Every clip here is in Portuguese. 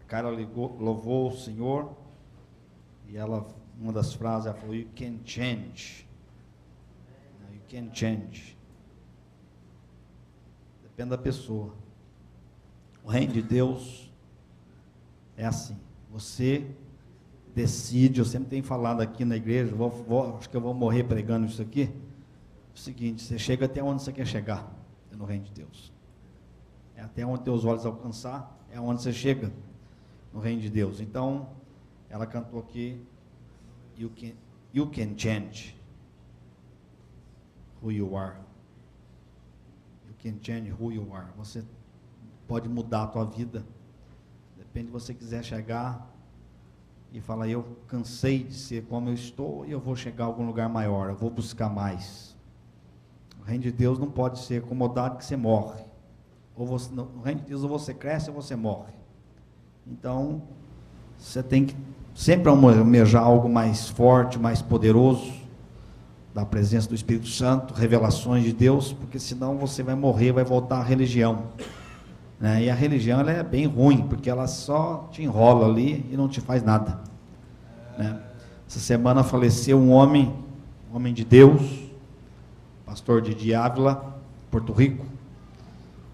A Carla louvou o Senhor, e ela, uma das frases, ela falou, you can change. You can change. Depende da pessoa. O reino de Deus é assim. Você decide, eu sempre tenho falado aqui na igreja, acho que eu vou morrer pregando isso aqui. É o seguinte, você chega até onde você quer chegar, no reino de Deus. É até onde teus olhos alcançar, é onde você chega no reino de Deus. Então, ela cantou aqui, you can change who you are. You can change who you are. Você pode mudar a tua vida. Depende de você quiser chegar e falar, eu cansei de ser como eu estou e eu vou chegar a algum lugar maior, eu vou buscar mais. O reino de Deus não pode ser acomodado que você morre. No reino de Deus ou você cresce ou você morre. Então, você tem que sempre almejar algo mais forte, mais poderoso, da presença do Espírito Santo, revelações de Deus, porque senão você vai morrer, vai voltar à religião. E a religião ela é bem ruim, porque ela só te enrola ali e não te faz nada. Essa semana faleceu um homem de Deus, pastor de Ávila, Porto Rico.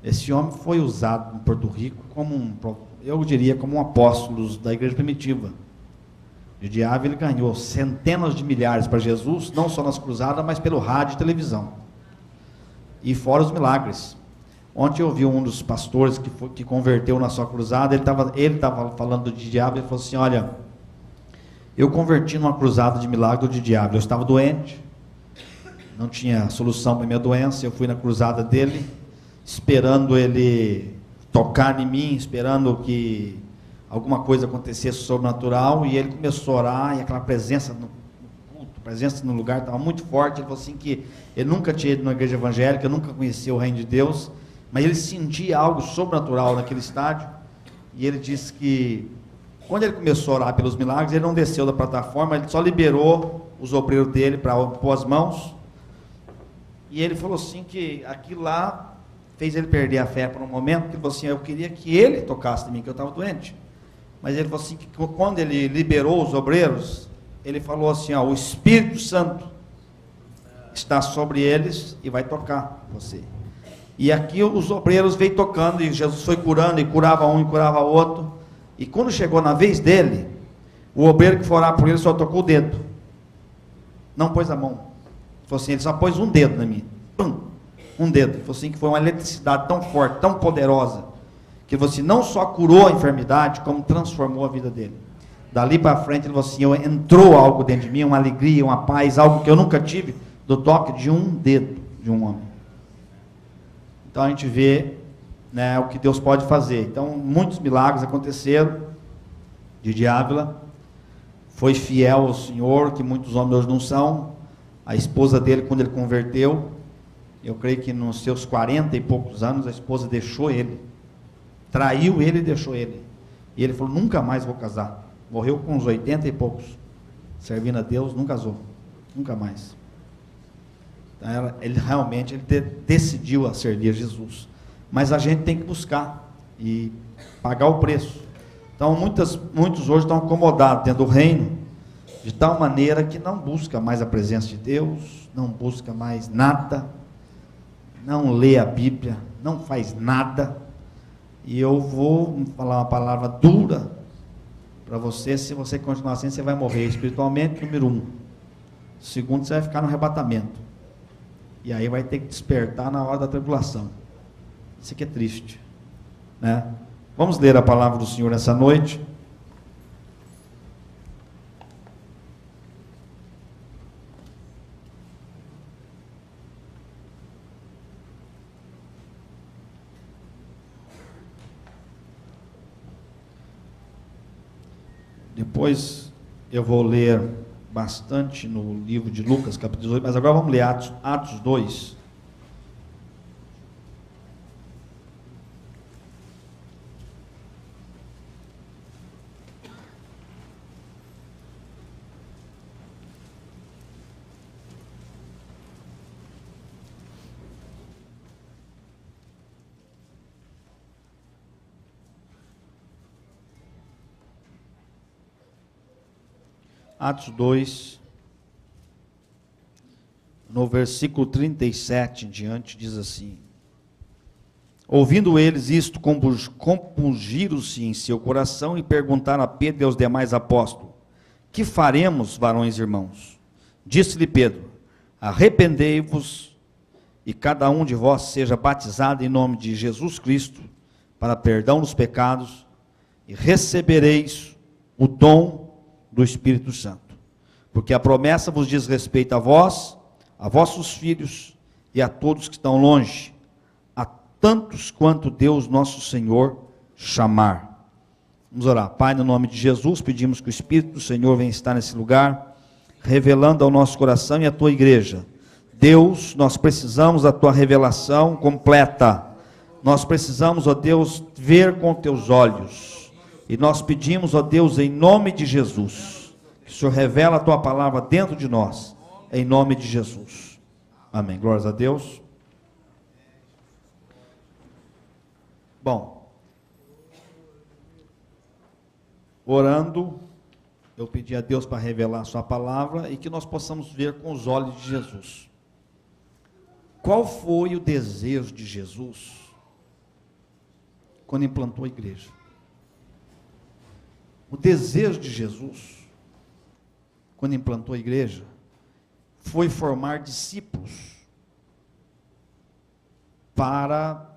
Esse homem foi usado em Porto Rico como eu diria, como um apóstolo da igreja primitiva. De Ávila, ele ganhou centenas de milhares para Jesus, não só nas cruzadas, mas pelo rádio e televisão. E fora os milagres. Ontem eu vi um dos pastores que converteu na sua cruzada, ele estava falando de Diabo, ele falou assim, olha, eu converti numa cruzada de milagre do Diabo, eu estava doente, não tinha solução para a minha doença, eu fui na cruzada dele, esperando ele tocar em mim, esperando que alguma coisa acontecesse sobrenatural, e ele começou a orar, e aquela presença no culto, presença no lugar estava muito forte. Ele falou assim que ele nunca tinha ido numa igreja evangélica, nunca conhecia o reino de Deus, mas ele sentia algo sobrenatural naquele estádio, e ele disse que quando ele começou a orar pelos milagres, ele não desceu da plataforma, ele só liberou os obreiros dele para pôr as mãos, e ele falou assim que aquilo lá fez ele perder a fé por um momento, porque ele falou assim, eu queria que ele tocasse em mim, que eu estava doente. Mas ele falou assim, que quando ele liberou os obreiros, ele falou assim, o Espírito Santo está sobre eles e vai tocar você. E aqui os obreiros veio tocando, e Jesus foi curando, e curava um, e curava outro. E quando chegou na vez dele, o obreiro que foi orar por ele só tocou o dedo. Não pôs a mão. Ele falou assim, ele só pôs um dedo na minha. Um dedo. Ele falou assim, que foi uma eletricidade tão forte, tão poderosa, que você não só curou a enfermidade, como transformou a vida dele. Dali para frente, ele falou assim, entrou algo dentro de mim, uma alegria, uma paz, algo que eu nunca tive, do toque de um dedo de um homem. Então a gente vê, o que Deus pode fazer. Então muitos milagres aconteceram. De Ávila foi fiel ao Senhor, que muitos homens hoje não são. A esposa dele, quando ele converteu, eu creio que nos seus 40 e poucos anos, a esposa deixou ele, traiu ele e deixou ele. E ele falou, nunca mais vou casar. Morreu com uns 80 e poucos, servindo a Deus, não casou, nunca mais. Então, ele realmente decidiu a servir a Jesus. Mas a gente tem que buscar e pagar o preço. Então muitos hoje estão acomodados dentro do reino, de tal maneira que não busca mais a presença de Deus, não busca mais nada, não lê a Bíblia, não faz nada. E eu vou falar uma palavra dura para você. Se você continuar assim, você vai morrer espiritualmente, número 1. Segundo, você vai ficar no arrebatamento. E aí vai ter que despertar na hora da tribulação. Isso aqui é triste, Vamos ler a palavra do Senhor nessa noite. Depois eu vou ler bastante no livro de Lucas, capítulo 18, mas agora vamos ler Atos 2. Atos 2, no versículo 37 em diante, diz assim: ouvindo eles isto, compungiram-se em seu coração e perguntaram a Pedro e aos demais apóstolos: que faremos, varões irmãos? Disse-lhe Pedro: arrependei-vos e cada um de vós seja batizado em nome de Jesus Cristo para perdão dos pecados, e recebereis o dom do Espírito Santo. Porque a promessa vos diz respeito a vós, a vossos filhos e a todos que estão longe, a tantos quanto Deus nosso Senhor chamar. Vamos orar. Pai, no nome de Jesus, pedimos que o Espírito do Senhor venha estar nesse lugar, revelando ao nosso coração e à tua igreja. Deus, nós precisamos da tua revelação completa. Nós precisamos, ó Deus, ver com teus olhos. E nós pedimos, ó Deus, em nome de Jesus, que o Senhor revela a tua palavra dentro de nós, em nome de Jesus. Amém. Glórias a Deus. Bom, orando, eu pedi a Deus para revelar a sua palavra e que nós possamos ver com os olhos de Jesus. Qual foi o desejo de Jesus quando implantou a igreja? O desejo de Jesus quando implantou a igreja foi formar discípulos para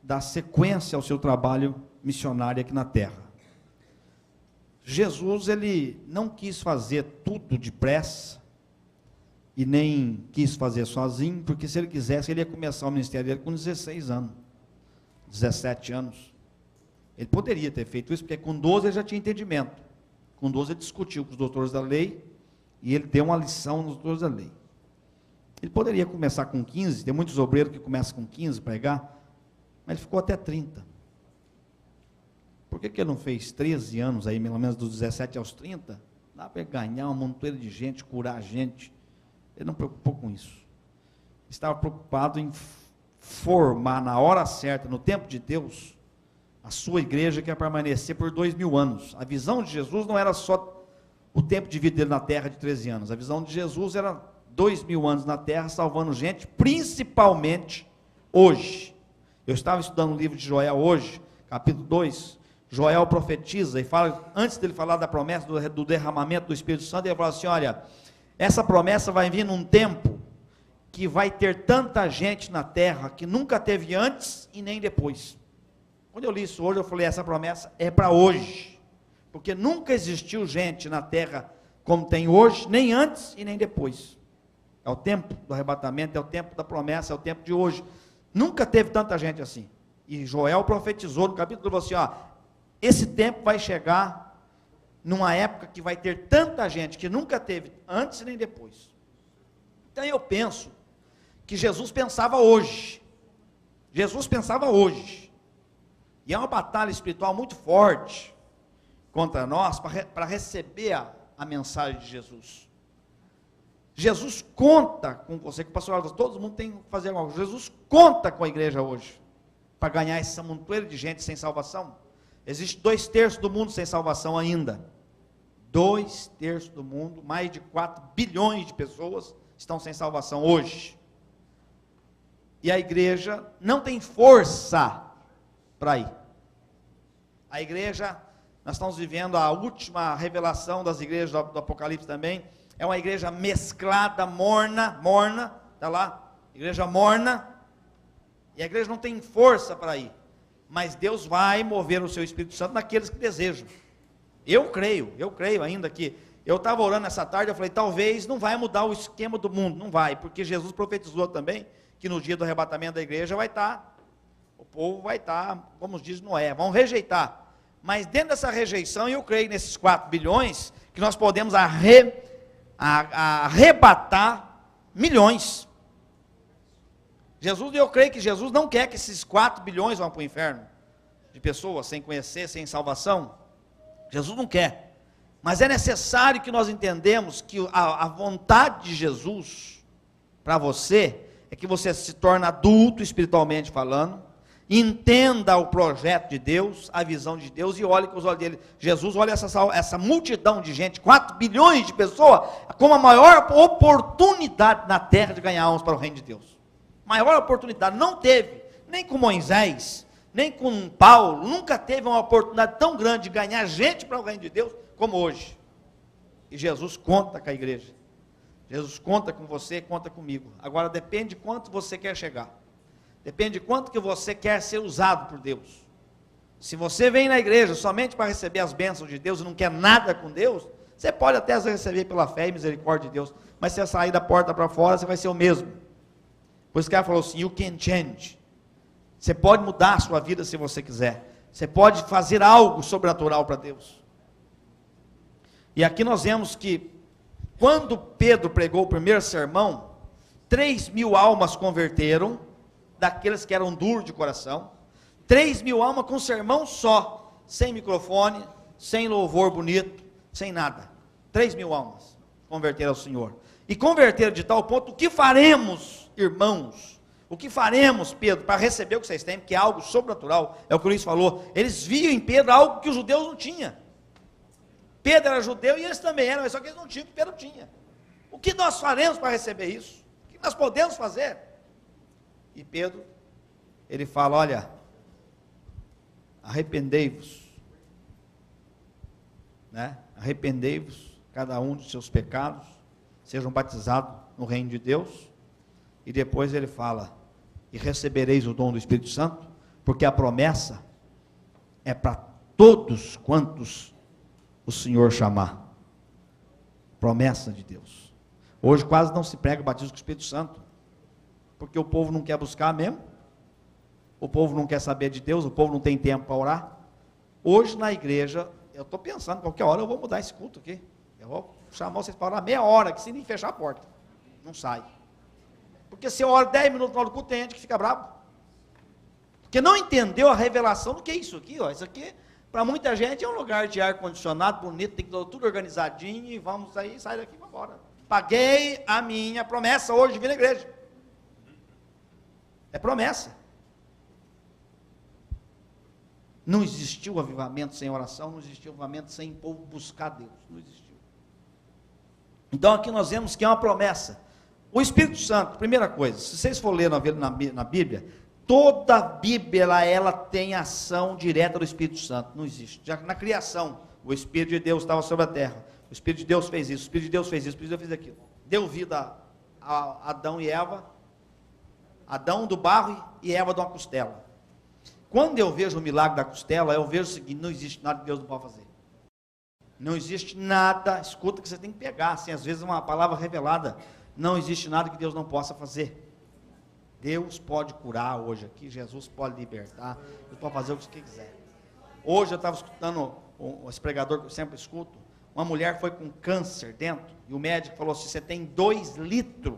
dar sequência ao seu trabalho missionário aqui na terra. Jesus, ele não quis fazer tudo depressa e nem quis fazer sozinho, porque se ele quisesse, ele ia começar o ministério dele com 16 anos, 17 anos. Ele poderia ter feito isso, porque com 12 ele já tinha entendimento. Com 12 ele discutiu com os doutores da lei, e ele deu uma lição nos doutores da lei. Ele poderia começar com 15, tem muitos obreiros que começam com 15 a pregar, mas ele ficou até 30. Por que ele não fez 13 anos, aí, pelo menos dos 17 aos 30? Dá para ganhar uma montoeira de gente, curar gente. Ele não preocupou com isso. Ele estava preocupado em formar na hora certa, no tempo de Deus, a sua igreja que ia permanecer por 2000 anos. A visão de Jesus não era só o tempo de vida dele na terra de 13 anos. A visão de Jesus era 2000 anos na terra, salvando gente, principalmente hoje. Eu estava estudando o livro de Joel hoje, capítulo 2. Joel profetiza e fala, antes dele falar da promessa do derramamento do Espírito Santo, ele fala assim: olha, essa promessa vai vir num tempo que vai ter tanta gente na terra que nunca teve antes e nem depois. Quando eu li isso hoje, eu falei, essa promessa é para hoje, porque nunca existiu gente na terra como tem hoje, nem antes e nem depois. É o tempo do arrebatamento, é o tempo da promessa, é o tempo de hoje. Nunca teve tanta gente assim. E Joel profetizou no capítulo, falou assim, ó, esse tempo vai chegar numa época que vai ter tanta gente que nunca teve antes e nem depois. Então eu penso que Jesus pensava hoje. Jesus pensava hoje. E é uma batalha espiritual muito forte contra nós para receber a mensagem de Jesus. Jesus conta com você, que o pastor Alves, todo mundo tem que fazer algo. Jesus conta com a igreja hoje para ganhar essa montoeira de gente sem salvação. Existe 2/3 do mundo sem salvação ainda. 2/3 do mundo, mais de 4 bilhões de pessoas estão sem salvação hoje. E a igreja não tem força para ir. A igreja, nós estamos vivendo a última revelação das igrejas do Apocalipse também, é uma igreja mesclada, morna, está lá, igreja morna, e a igreja não tem força para ir. Mas Deus vai mover o seu Espírito Santo naqueles que desejam. Eu creio ainda que, eu estava orando essa tarde, eu falei, talvez não vai mudar o esquema do mundo, não vai, porque Jesus profetizou também, que no dia do arrebatamento da igreja vai estar, o povo vai estar, como diz Noé, vão rejeitar. Mas dentro dessa rejeição, eu creio nesses 4 bilhões, que nós podemos arrebatar milhões. Eu creio que Jesus não quer que esses 4 bilhões vão para o inferno, de pessoas sem conhecer, sem salvação. Jesus não quer, mas é necessário que nós entendamos que a vontade de Jesus, para você, é que você se torne adulto espiritualmente falando, entenda o projeto de Deus, a visão de Deus, e olhe com os olhos dele. Jesus olha essa multidão de gente, 4 bilhões de pessoas, como a maior oportunidade na terra de ganhar almas para o reino de Deus. Maior oportunidade, não teve, nem com Moisés, nem com Paulo, nunca teve uma oportunidade tão grande de ganhar gente para o reino de Deus, como hoje. E Jesus conta com a igreja, Jesus conta com você, conta comigo. Agora depende de quanto você quer chegar, depende de quanto que você quer ser usado por Deus. Se você vem na igreja somente para receber as bênçãos de Deus e não quer nada com Deus, você pode até receber pela fé e misericórdia de Deus, mas se você sair da porta para fora, você vai ser o mesmo. Por isso que ela falou assim, you can change. Você pode mudar a sua vida se você quiser. Você pode fazer algo sobrenatural para Deus. E aqui nós vemos que, quando Pedro pregou o primeiro sermão, 3.000 almas converteram, daqueles que eram duros de coração. 3.000 almas com sermão só, sem microfone, sem louvor bonito, sem nada. 3.000 almas converteram ao Senhor. E converteram de tal ponto, o que faremos, irmãos? O que faremos, Pedro, para receber o que vocês têm, porque é algo sobrenatural, é o que o Luiz falou. Eles viam em Pedro algo que os judeus não tinham. Pedro era judeu e eles também eram, mas só que eles não tinham o que Pedro tinha. O que nós faremos para receber isso? O que nós podemos fazer? E Pedro, ele fala, olha, arrependei-vos, né? Arrependei-vos, cada um dos seus pecados, sejam batizados no reino de Deus. E depois ele fala, e recebereis o dom do Espírito Santo, porque a promessa é para todos quantos o Senhor chamar. Promessa de Deus. Hoje quase não se prega o batismo com o Espírito Santo, porque o povo não quer buscar mesmo, o povo não quer saber de Deus, o povo não tem tempo para orar. Hoje na igreja, eu estou pensando, qualquer hora eu vou mudar esse culto aqui, eu vou chamar vocês para orar meia hora, que se nem fechar a porta, não sai. Porque se eu oro 10 minutos no culto, tem gente que fica bravo, porque não entendeu a revelação do que é isso aqui, ó. Isso aqui, para muita gente, é um lugar de ar-condicionado, bonito, tem que ter tudo organizadinho, e vamos sair, sai daqui e vamos embora. Paguei a minha promessa hoje de vir na igreja. É promessa. Não existiu avivamento sem oração, não existiu avivamento sem o povo buscar Deus, não existiu. Então aqui nós vemos que é uma promessa. O Espírito Santo, primeira coisa, se vocês forem ler na Bíblia, toda a Bíblia ela tem ação direta do Espírito Santo, não existe. Já na criação, o Espírito de Deus estava sobre a terra, o Espírito de Deus fez isso, o Espírito de Deus fez isso, o Espírito de Deus fez aquilo. Deu vida a Adão e Eva, Adão do barro e Eva de uma costela. Quando eu vejo o milagre da costela, eu vejo o seguinte, não existe nada que Deus não pode fazer. Não existe nada, escuta que você tem que pegar, assim, às vezes uma palavra revelada, não existe nada que Deus não possa fazer. Deus pode curar hoje aqui, Jesus pode libertar, Deus pode fazer o que você quiser. Hoje eu estava escutando esse pregador que eu sempre escuto, uma mulher foi com câncer dentro, e o médico falou assim, você tem 2 litros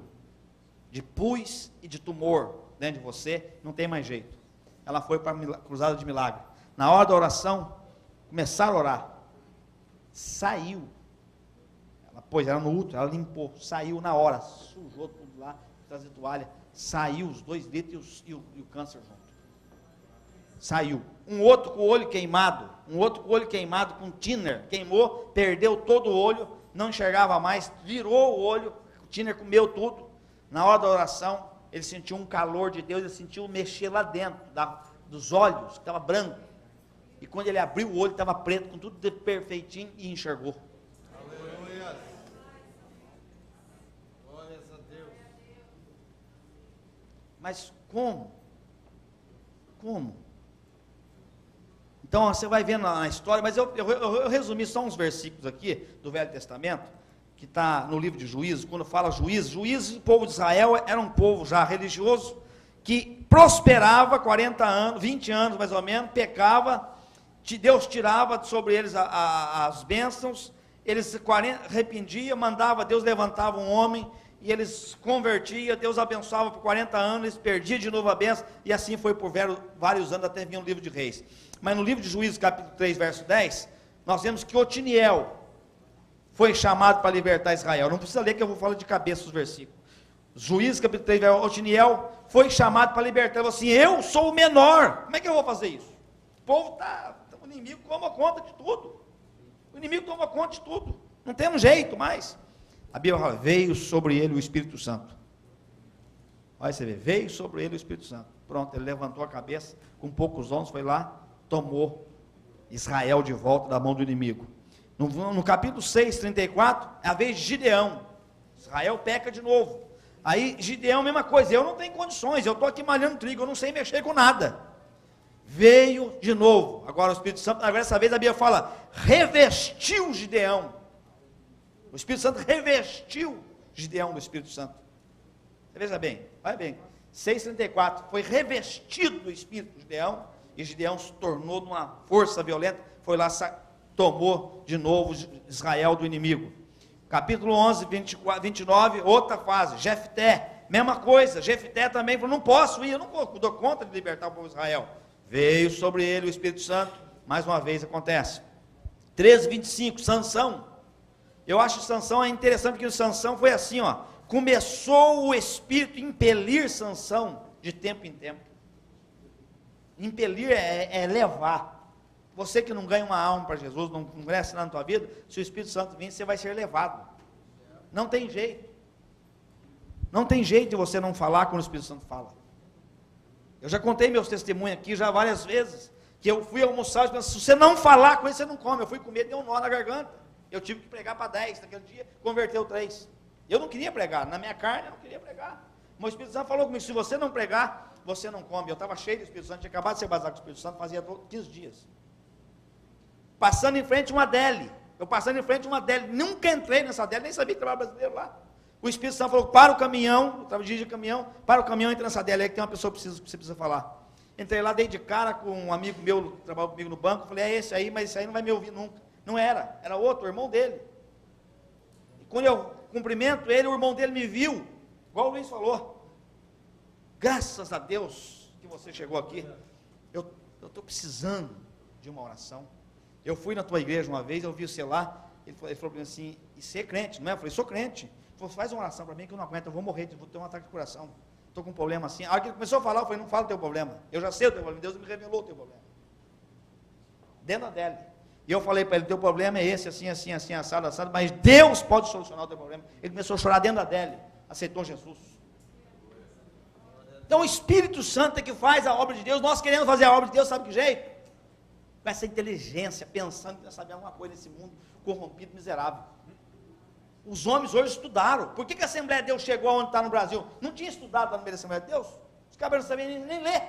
de pus e de tumor dentro de você, não tem mais jeito. Ela foi para a cruzada de milagre. Na hora da oração, começaram a orar. Saiu. Ela pôs, era no útero, ela limpou, saiu na hora, sujou tudo lá, trazer toalha, saiu os 2 litros e o câncer junto. Saiu. Um outro com o olho queimado, com thinner, queimou, perdeu todo o olho, não enxergava mais, virou o olho, o thinner comeu tudo. Na hora da oração, ele sentiu um calor de Deus, ele sentiu mexer lá dentro, dos olhos, que estava branco. E quando ele abriu o olho, estava preto, com tudo perfeitinho, e enxergou. Aleluia. Glórias a Deus. Mas como? Como? Então você vai vendo na história, mas eu resumi só uns versículos aqui, do Velho Testamento, que está no livro de Juízes, quando fala juízes, o povo de Israel era um povo já religioso, que prosperava 40 anos, 20 anos mais ou menos, pecava, Deus tirava sobre eles as bênçãos, eles arrependiam, mandava, Deus levantava um homem, e eles convertiam, Deus abençoava por 40 anos, eles perdiam de novo a bênção, e assim foi por vários anos, até vir no livro de Reis. Mas no livro de Juízes, capítulo 3, verso 10, nós vemos que Otiniel foi chamado para libertar Israel. Não precisa ler que eu vou falar de cabeça os versículos. Juízes capítulo 3, Otiniel foi chamado para libertar. Ele falou assim: eu sou o menor, como é que eu vou fazer isso? O povo o inimigo toma conta de tudo. O inimigo toma conta de tudo. Não temos jeito mais. A Bíblia fala: veio sobre ele o Espírito Santo. Olha, você vê, veio sobre ele o Espírito Santo. Pronto, ele levantou a cabeça, com poucos homens, foi lá, tomou Israel de volta da mão do inimigo. No capítulo 6, 34, é a vez de Gideão. Israel peca de novo. Aí Gideão, mesma coisa: eu não tenho condições, eu estou aqui malhando trigo, eu não sei mexer com nada. Veio de novo. Agora o Espírito Santo, agora dessa vez a Bíblia fala: revestiu Gideão. O Espírito Santo revestiu Gideão do Espírito Santo. Você veja bem, vai bem. 6,34, foi revestido do Espírito de Gideão, e Gideão se tornou de uma força violenta, foi lá, tomou de novo Israel do inimigo. Capítulo 11, 24, 29, outra fase. Jefté, mesma coisa. Jefté também falou: não posso ir, eu não dou conta de libertar o povo de Israel. Veio sobre ele o Espírito Santo, mais uma vez acontece. 13, 25, Sansão. Eu acho que Sansão é interessante, porque o Sansão foi assim, ó. Começou o Espírito a impelir Sansão de tempo em tempo. Impelir é levar. Você que não ganha uma alma para Jesus, não cresce na tua vida, se o Espírito Santo vir, você vai ser levado. Não tem jeito. Não tem jeito de você não falar quando o Espírito Santo fala. Eu já contei meus testemunhos aqui já várias vezes, que eu fui almoçar e pensei: se você não falar com ele, você não come. Eu fui comer, deu um nó na garganta. Eu tive que pregar para 10, naquele dia, converteu 3. Eu não queria pregar, na minha carne eu não queria pregar. Mas o Espírito Santo falou comigo: se você não pregar, você não come. Eu estava cheio do Espírito Santo, tinha acabado de ser batizado com o Espírito Santo, fazia 15 dias. Passando em frente a uma deli, nunca entrei nessa deli, nem sabia que trabalhava brasileiro lá. O Espírito Santo falou: para o caminhão, eu estava dirigindo o caminhão, para o caminhão, entra nessa deli, aí que tem uma pessoa que você precisa falar. Entrei lá, dei de cara com um amigo meu, que trabalhava comigo no banco, falei: é esse aí, mas esse aí não vai me ouvir nunca. Não era outro, o irmão dele. E quando eu cumprimento ele, o irmão dele me viu, igual o Luiz falou: graças a Deus que você chegou aqui, eu estou precisando de uma oração. Eu fui na tua igreja uma vez, eu vi você lá, ele falou para mim assim: e você é crente, não é? Eu falei: sou crente. Ele falou: faz uma oração para mim que eu não aguento, eu vou morrer, vou ter um ataque de coração, estou com um problema assim. A hora que ele começou a falar, eu falei: não fala o teu problema, eu já sei o teu problema, Deus me revelou o teu problema. Dentro dele. E eu falei para ele: teu problema é esse, assim, assim, assim, assado, assado, mas Deus pode solucionar o teu problema. Ele começou a chorar dentro da dele, aceitou Jesus. Então o Espírito Santo é que faz a obra de Deus. Nós queremos fazer a obra de Deus, sabe que jeito? Com essa inteligência, pensando que vai saber alguma coisa nesse mundo corrompido, miserável. Os homens hoje estudaram. Por que a Assembleia de Deus chegou aonde está no Brasil? Não tinha estudado lá no meio da Assembleia de Deus? Os caras não sabiam nem ler.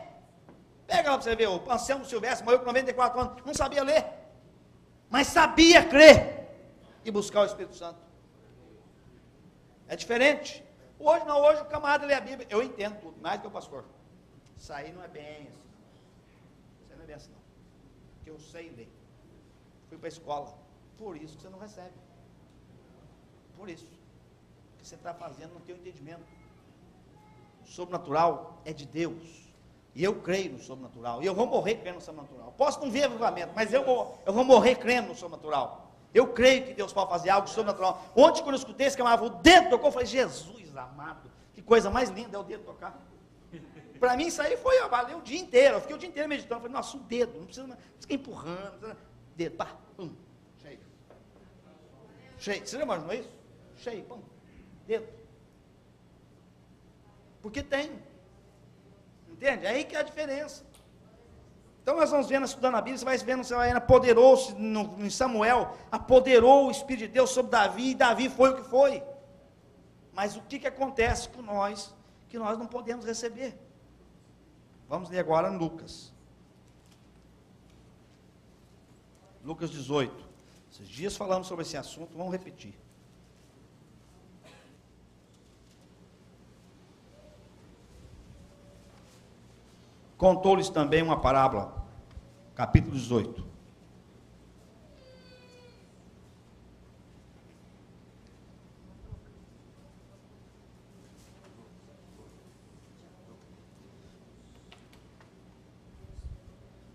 Pega lá para você ver, o Anselmo Silvestre morreu com 94 anos, não sabia ler, mas sabia crer e buscar o Espírito Santo. É diferente. Hoje não, hoje o camarada lê a Bíblia, eu entendo tudo, mais do que o pastor. Isso aí não é bem assim. Isso aí não é bem assim não. Que eu sei ler. Fui para a escola. Por isso que você não recebe. Por isso. O que você está fazendo não tem o entendimento. O sobrenatural é de Deus. E eu creio no sobrenatural. E eu vou morrer crendo no sobrenatural. Posso não ver avivamento, mas eu vou morrer crendo no sobrenatural. Eu creio que Deus pode fazer algo sobrenatural. Ontem, quando eu escutei esse camarada, o dedo tocou, eu falei: Jesus amado, que coisa mais linda é o dedo tocar. Para mim, isso aí foi, valeu o dia inteiro. Eu fiquei o dia inteiro meditando. Eu falei: nossa, o dedo, não precisa ficar empurrando. Dedo, pá, pum, cheio. Cheio. Você já imaginou isso? Cheio, pum, dedo. Porque tem. Entende? É aí que é a diferença. Então nós vamos vendo, estudando a Bíblia, você vai vendo, você vai apoderou-se em Samuel, apoderou o Espírito de Deus sobre Davi, e Davi foi o que foi. Mas o que acontece com nós, que nós não podemos receber? Vamos ler agora em Lucas. Lucas 18. Esses dias falamos sobre esse assunto, vamos repetir. Contou-lhes também uma parábola, capítulo 18.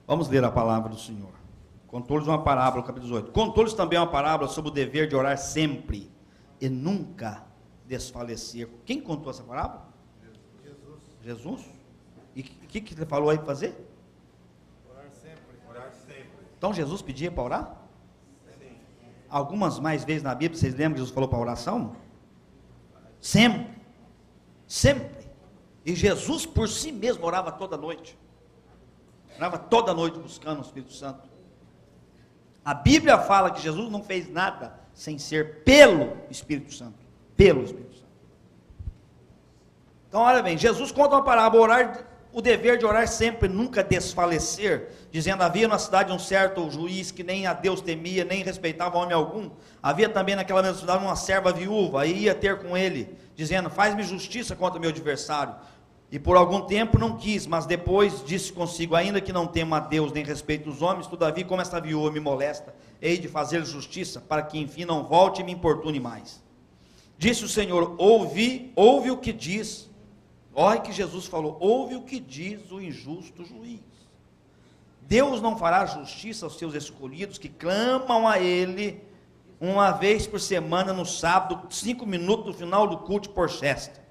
Vamos ler a palavra do Senhor. Contou-lhes uma parábola, capítulo 18. Contou-lhes também uma parábola sobre o dever de orar sempre e nunca desfalecer. Quem contou essa parábola? Jesus. E o que ele falou aí para fazer? Orar sempre. Orar sempre. Então Jesus pedia para orar? Sim. Algumas mais vezes na Bíblia, vocês lembram que Jesus falou para oração? Sempre. Sempre. E Jesus por si mesmo orava toda noite. Orava toda noite buscando o Espírito Santo. A Bíblia fala que Jesus não fez nada sem ser pelo Espírito Santo. Pelo Espírito Santo. Então, olha bem, Jesus conta uma parábola, orar, o dever de orar sempre, nunca desfalecer, dizendo, havia na cidade um certo juiz que nem a Deus temia, nem respeitava homem algum. Havia também naquela mesma cidade uma serva viúva, e ia ter com ele, dizendo, faz-me justiça contra o meu adversário. E por algum tempo não quis, mas depois disse consigo, ainda que não tema a Deus nem respeito os homens, todavia como esta viúva me molesta, hei de fazer justiça, para que enfim não volte e me importune mais. Disse o Senhor, ouve o que diz, olha que Jesus falou, ouve o que diz o injusto juiz. Deus não fará justiça aos seus escolhidos, que clamam a Ele, uma vez por semana no sábado, 5 minutos no final do culto por sexta.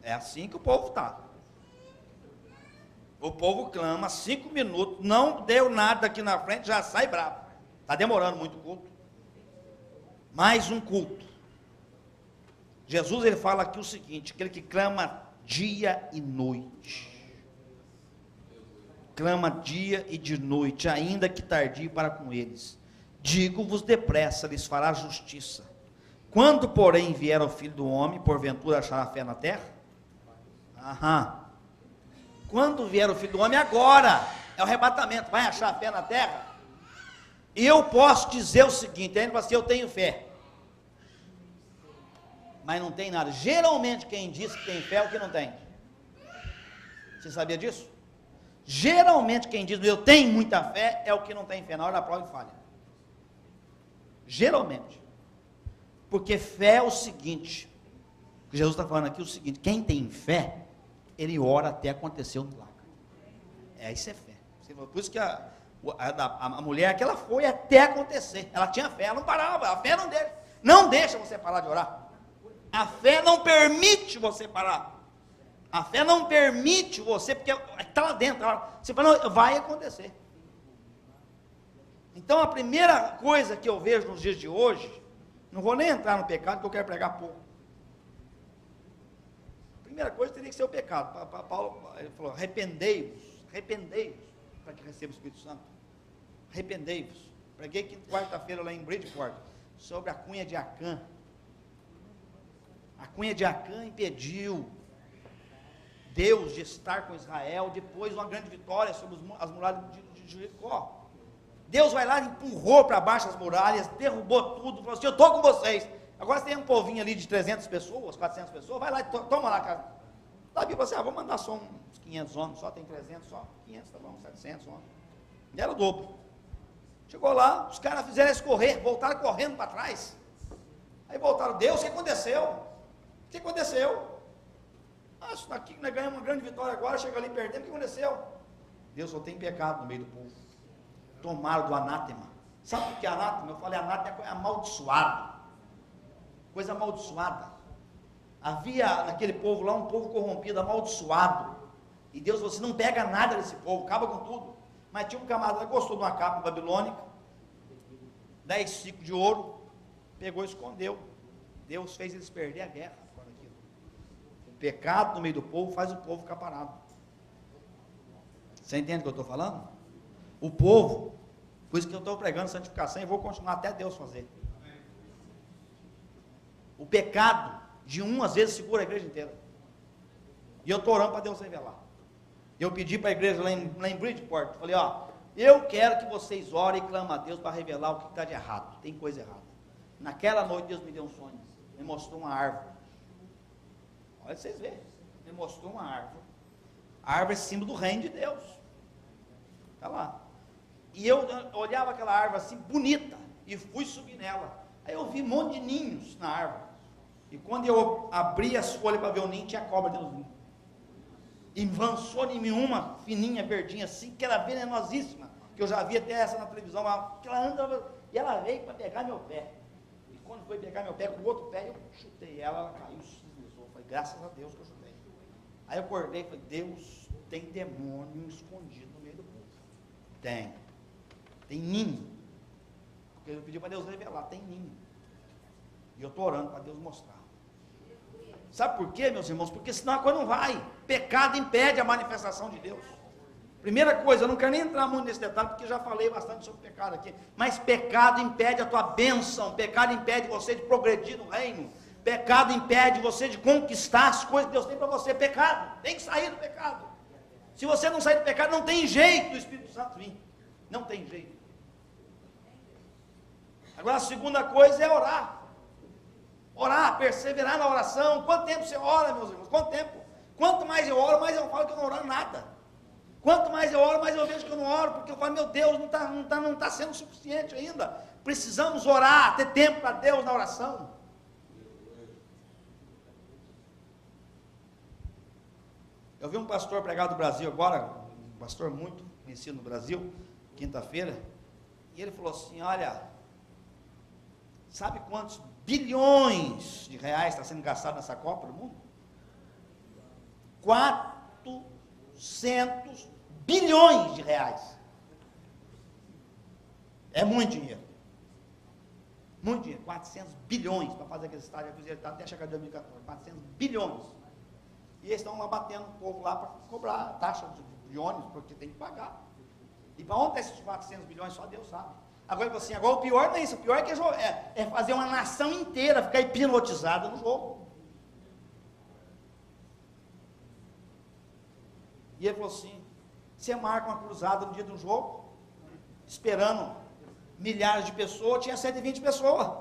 É assim que o povo está. O povo clama 5 minutos, não deu nada aqui na frente, já sai bravo. Está demorando muito o culto. Mais um culto. Jesus ele fala aqui o seguinte, aquele que clama dia e noite. Clama dia e de noite, ainda que tardio para com eles. Digo-vos depressa, lhes fará justiça. Quando, porém, vier o Filho do Homem, porventura achará fé na terra? Quando vier o Filho do Homem, agora, é o arrebatamento, vai achar fé na terra? E eu posso dizer o seguinte, ainda assim, eu tenho fé, mas não tem nada. Geralmente quem diz que tem fé é o que não tem. Você sabia disso? Geralmente quem diz eu tenho muita fé é o que não tem fé, na hora da prova e falha. Geralmente. Porque fé é o seguinte, Jesus está falando aqui o seguinte, quem tem fé, ele ora até acontecer o milagre. Isso é fé. Por isso que a mulher que ela foi até acontecer, ela tinha fé, ela não parava, a fé não deixa você parar de orar. A fé não permite você parar. A fé não permite você, porque está lá dentro, você fala, não, vai acontecer. Então a primeira coisa que eu vejo nos dias de hoje, não vou nem entrar no pecado, porque eu quero pregar pouco. A primeira coisa teria que ser o pecado. Paulo ele falou, arrependei-vos, para que receba o Espírito Santo. Arrependei-vos. Preguei quarta-feira lá em Bridgeport, sobre a cunha de Acã. A cunha de Acã impediu Deus de estar com Israel, depois de uma grande vitória sobre as muralhas de Jericó. Deus vai lá e empurrou para baixo as muralhas, derrubou tudo, falou assim, eu estou com vocês. Agora você tem um povinho ali de 300 pessoas, 400 pessoas, vai lá e toma lá, cara. Davi falou assim, vou mandar só uns 500 homens, só tem 300, só 500, tá bom, 700 homens. E era o dobro. Chegou lá, os caras fizeram eles correr, voltaram correndo para trás. Aí voltaram, Deus, o que aconteceu? O que aconteceu? Isso daqui, nós ganhamos uma grande vitória agora, chega ali perdendo, o que aconteceu? Deus só tem pecado no meio do povo. Tomaram do anátema. Sabe o que é anátema? Eu falei, anátema é amaldiçoado. Coisa amaldiçoada. Havia naquele povo lá um povo corrompido, amaldiçoado. E Deus falou assim, não pega nada desse povo, acaba com tudo. Mas tinha um camarada que gostou de uma capa babilônica, 10 ciclos de ouro, pegou e escondeu. Deus fez eles perder a guerra. O pecado no meio do povo faz o povo ficar parado. Você entende o que eu estou falando? O povo, por isso que eu estou pregando santificação e vou continuar até Deus fazer. O pecado de às vezes segura a igreja inteira. E eu estou orando para Deus revelar. Eu pedi para a igreja lá em Bridgeport, falei, eu quero que vocês orem e clamem a Deus para revelar o que está de errado, tem coisa errada. Naquela noite Deus me deu um sonho, me mostrou uma árvore. Olha vocês verem, me mostrou uma árvore. A árvore é símbolo do reino de Deus. Está lá. E eu olhava aquela árvore assim, bonita, e fui subir nela. Aí eu vi um monte de ninhos na árvore. E quando eu abri as folhas para ver o ninho, tinha cobra dentro do ninho. E avançou em mim uma fininha, verdinha assim, que era venenosíssima, que eu já vi até essa na televisão, que ela anda, e ela veio para pegar meu pé. E quando foi pegar meu pé com o outro pé, eu chutei ela caiu, se deslizou. Falei, graças a Deus que eu chutei. Aí eu acordei e falei, Deus, tem demônio escondido no meio do povo. Tem ninho. Porque eu pedi para Deus revelar, tem ninho. E eu estou orando para Deus mostrar. Sabe por quê, meus irmãos? Porque senão a coisa não vai. Pecado impede a manifestação de Deus. Primeira coisa, eu não quero nem entrar muito nesse detalhe, porque já falei bastante sobre pecado aqui. Mas pecado impede a tua bênção. Pecado impede você de progredir no reino. Pecado impede você de conquistar as coisas que Deus tem para você. Pecado, tem que sair do pecado. Se você não sair do pecado, não tem jeito do Espírito Santo vir. Não tem jeito. Agora a segunda coisa é orar. Orar, perseverar na oração. Quanto tempo você ora, meus irmãos? Quanto tempo? Quanto mais eu oro, mais eu falo que eu não oro nada. Quanto mais eu oro, mais eu vejo que eu não oro, porque eu falo, meu Deus, não tá sendo suficiente ainda. Precisamos orar, ter tempo para Deus na oração. Eu vi um pastor pregar do Brasil agora, um pastor muito conhecido no Brasil, quinta-feira, e ele falou assim, olha, sabe quantos bilhões de reais está sendo gastado nessa Copa do Mundo? 400 bilhões de reais. É muito dinheiro. Muito dinheiro. 400 bilhões para fazer aquele estádio. Ele está até chegar em 2014. 400 bilhões. E eles estão lá batendo o povo lá para cobrar a taxa de ônibus, porque tem que pagar. E para onde esses 400 bilhões, só Deus sabe. Agora, assim, agora o pior não é isso. O pior é fazer uma nação inteira ficar hipnotizada no jogo. E ele falou assim, você marca uma cruzada no dia do jogo, esperando milhares de pessoas, tinha 120 pessoas.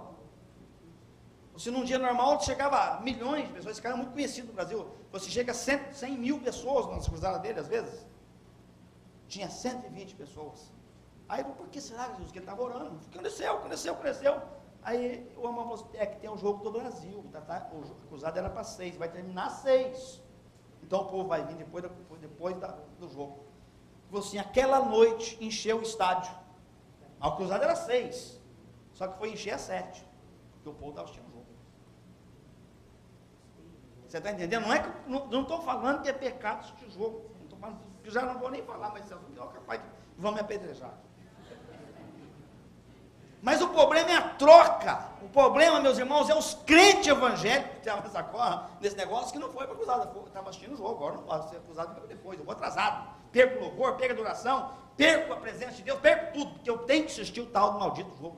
Se num dia normal chegava a milhões de pessoas, esse cara é muito conhecido no Brasil, você chega a 100 mil pessoas nas cruzadas dele, às vezes. Tinha 120 pessoas. Aí, por que será, Jesus, que ele estava orando? Cresceu. Aí o irmão falou, é que tem um jogo do Brasil, a cruzada era para 6, vai terminar 6. Então o povo vai vir depois do jogo. Falou assim, aquela noite encheu o estádio. A cruzada era 6, só que foi encher a 7, porque o povo estava assistindo o jogo. Você está entendendo? Não estou falando que é pecado assistir o jogo. Não estou falando, já não vou nem falar, mas é capaz de vão me apedrejar. Mas o problema é a troca. O problema, meus irmãos, é os crentes evangélicos que estavam nesse negócio, que não foi para cruzada, estava assistindo o jogo, agora não posso ser cruzado depois, eu vou atrasado, perco o louvor, perco a adoração, perco a presença de Deus, perco tudo, porque eu tenho que assistir o tal do maldito jogo.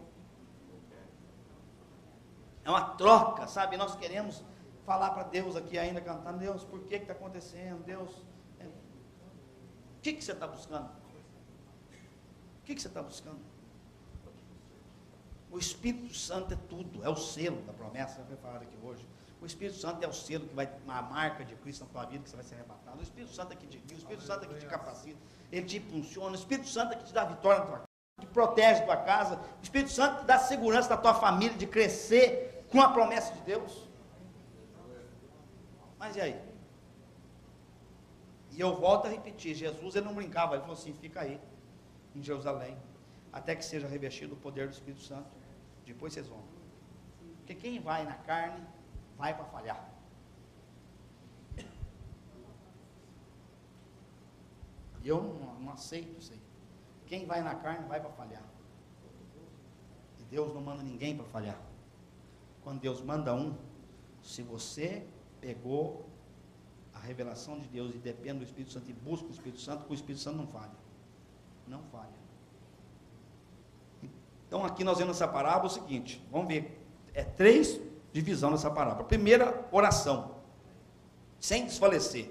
É uma troca, sabe? Nós queremos falar para Deus aqui ainda, cantando, Deus, por que está acontecendo? Deus, o que você está buscando? O que você está buscando? O Espírito Santo é tudo, é o selo da promessa, já foi falado aqui hoje. O Espírito Santo é o selo que vai, a marca de Cristo na tua vida, que você vai ser arrebatado. O Espírito Santo é que te guia, o Espírito Santo é que te capacita, ele te impulsiona, o Espírito Santo é que te dá vitória na tua casa, que protege a tua casa, o Espírito Santo te dá segurança da tua família, de crescer com a promessa de Deus. Mas e aí? E eu volto a repetir, Jesus ele não brincava, ele falou assim, fica aí, em Jerusalém, até que seja revestido o poder do Espírito Santo, depois vocês vão. Porque quem vai na carne, vai para falhar. E eu não aceito isso aí. Quem vai na carne, vai para falhar. E Deus não manda ninguém para falhar. Quando Deus manda um, se você pegou a revelação de Deus e depende do Espírito Santo e busca o Espírito Santo, o Espírito Santo não falha. Não falha. Então aqui nós vemos nessa parábola o seguinte, vamos ver, 3 divisões nessa parábola. Primeira, oração, sem desfalecer.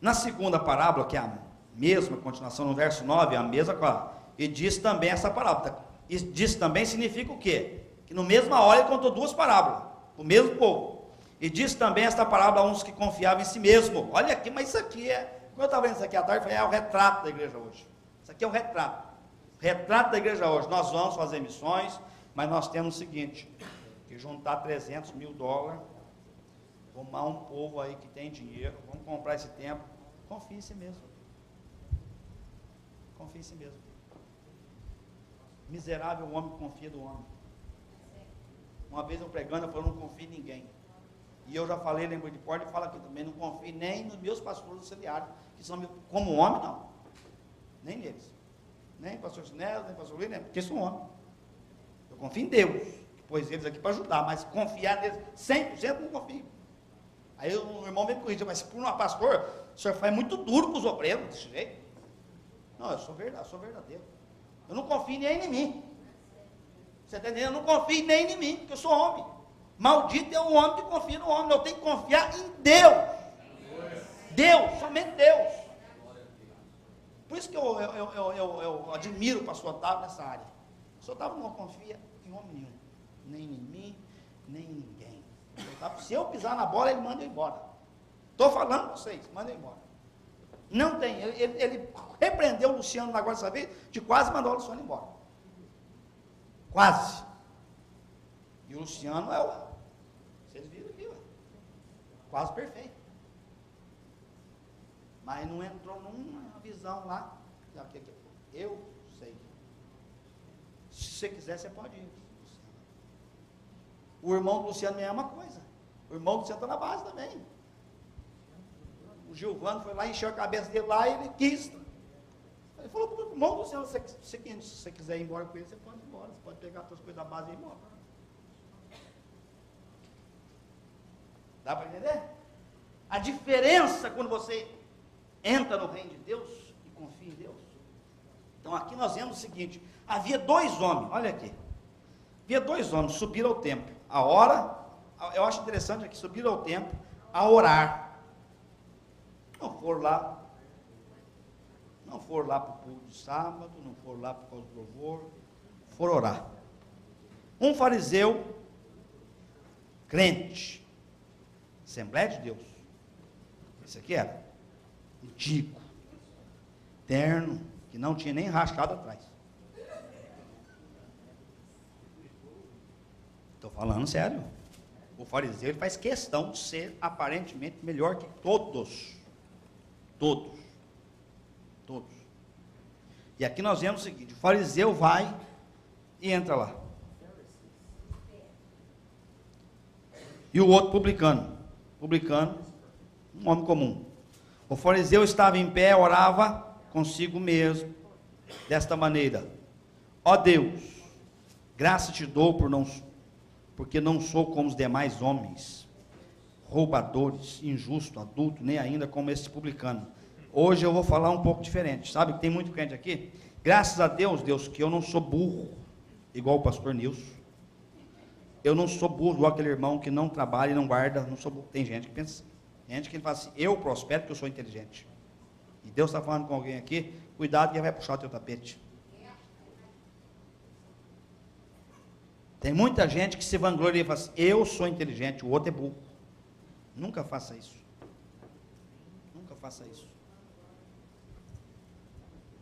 Na segunda parábola, que é a mesma continuação, no verso 9, é a mesma coisa, e diz também essa parábola. E diz também significa o quê? Que no mesma hora ele contou 2 parábolas, o mesmo povo. E diz também esta parábola a uns que confiavam em si mesmo. Olha aqui, mas isso aqui quando eu estava vendo isso aqui à tarde, eu falei, é o retrato da igreja hoje. Isso aqui é o retrato. Retrato da igreja hoje. Nós vamos fazer missões, mas nós temos o seguinte, que juntar 300 mil dólares, arrumar um povo aí que tem dinheiro, vamos comprar esse tempo. Confie em si mesmo. Confie em si mesmo. Miserável o homem que confia do homem. Uma vez eu pregando, eu falei, não confio em ninguém. E eu já falei, lembro de porta, e falo aqui também, não confio nem nos meus pastores auxiliares, que são como homem, não. Nem neles. Nem pastor Sinelo, nem pastor William, porque são homens. Eu confio em Deus, que pôs eles aqui para ajudar, mas confiar neles 100% não confio. Aí o irmão veio me corrigir, mas por um pastor, o senhor faz muito duro com os obreiros, desse jeito. Não, eu sou verdadeiro. Eu não confio nem em mim. Você está entendendo? Eu não confio nem em mim, porque eu sou homem. Maldito é o homem que confia no homem. Eu tenho que confiar em Deus. Deus, somente Deus. Por isso que eu admiro o pastor Otávio nessa área. O pastor Otávio não confia em homem nenhum. Nem em mim, nem em ninguém. Se eu pisar na bola, ele manda eu embora. Estou falando para vocês, manda eu embora. Não tem. Ele repreendeu o Luciano agora dessa vez, de quase mandou o Luciano embora. Quase. E o Luciano é o... Vocês viram aqui, ó. Quase perfeito. Mas não entrou numa visão lá. Eu sei. Se você quiser, você pode ir. O irmão do Luciano é a mesma coisa. O irmão do Luciano está na base também. O Gilvano foi lá, encheu a cabeça dele lá e ele quis. Ele falou para o irmão do Luciano, se você quiser ir embora com ele, você pode ir embora. Você pode pegar as suas coisas da base e ir embora. Dá para entender? A diferença quando você entra no reino de Deus e confia em Deus. Então aqui nós vemos o seguinte, havia 2 homens, olha aqui. Havia 2 homens, subiram ao templo. A hora, eu acho interessante aqui, subiram ao templo a orar. Não foram lá para o culto de sábado, não foram lá por causa do louvor, foram orar. Um fariseu, crente, Assembleia de Deus, esse aqui era, antigo, terno, que não tinha nem rascado atrás. Estou falando sério. O fariseu ele faz questão de ser aparentemente melhor que todos. Todos. E aqui nós vemos o seguinte, o fariseu vai e entra lá. E o outro publicano, um homem comum. O fariseu estava em pé, orava consigo mesmo, desta maneira: ó Deus, graça te dou porque não sou como os demais homens, roubadores, injusto, adulto, nem ainda como esse publicano. Hoje eu vou falar um pouco diferente, sabe? Tem muito crente aqui. Graças a Deus, que eu não sou burro, igual o pastor Nilson. Eu não sou burro, igual aquele irmão que não trabalha e não guarda, não sou burro. Tem gente que pensa, gente que fala assim, eu prospero porque eu sou inteligente. E Deus está falando com alguém aqui, cuidado que ele vai puxar o teu tapete. Tem muita gente que se vangloria e fala assim, eu sou inteligente, o outro é burro. Nunca faça isso. Nunca faça isso.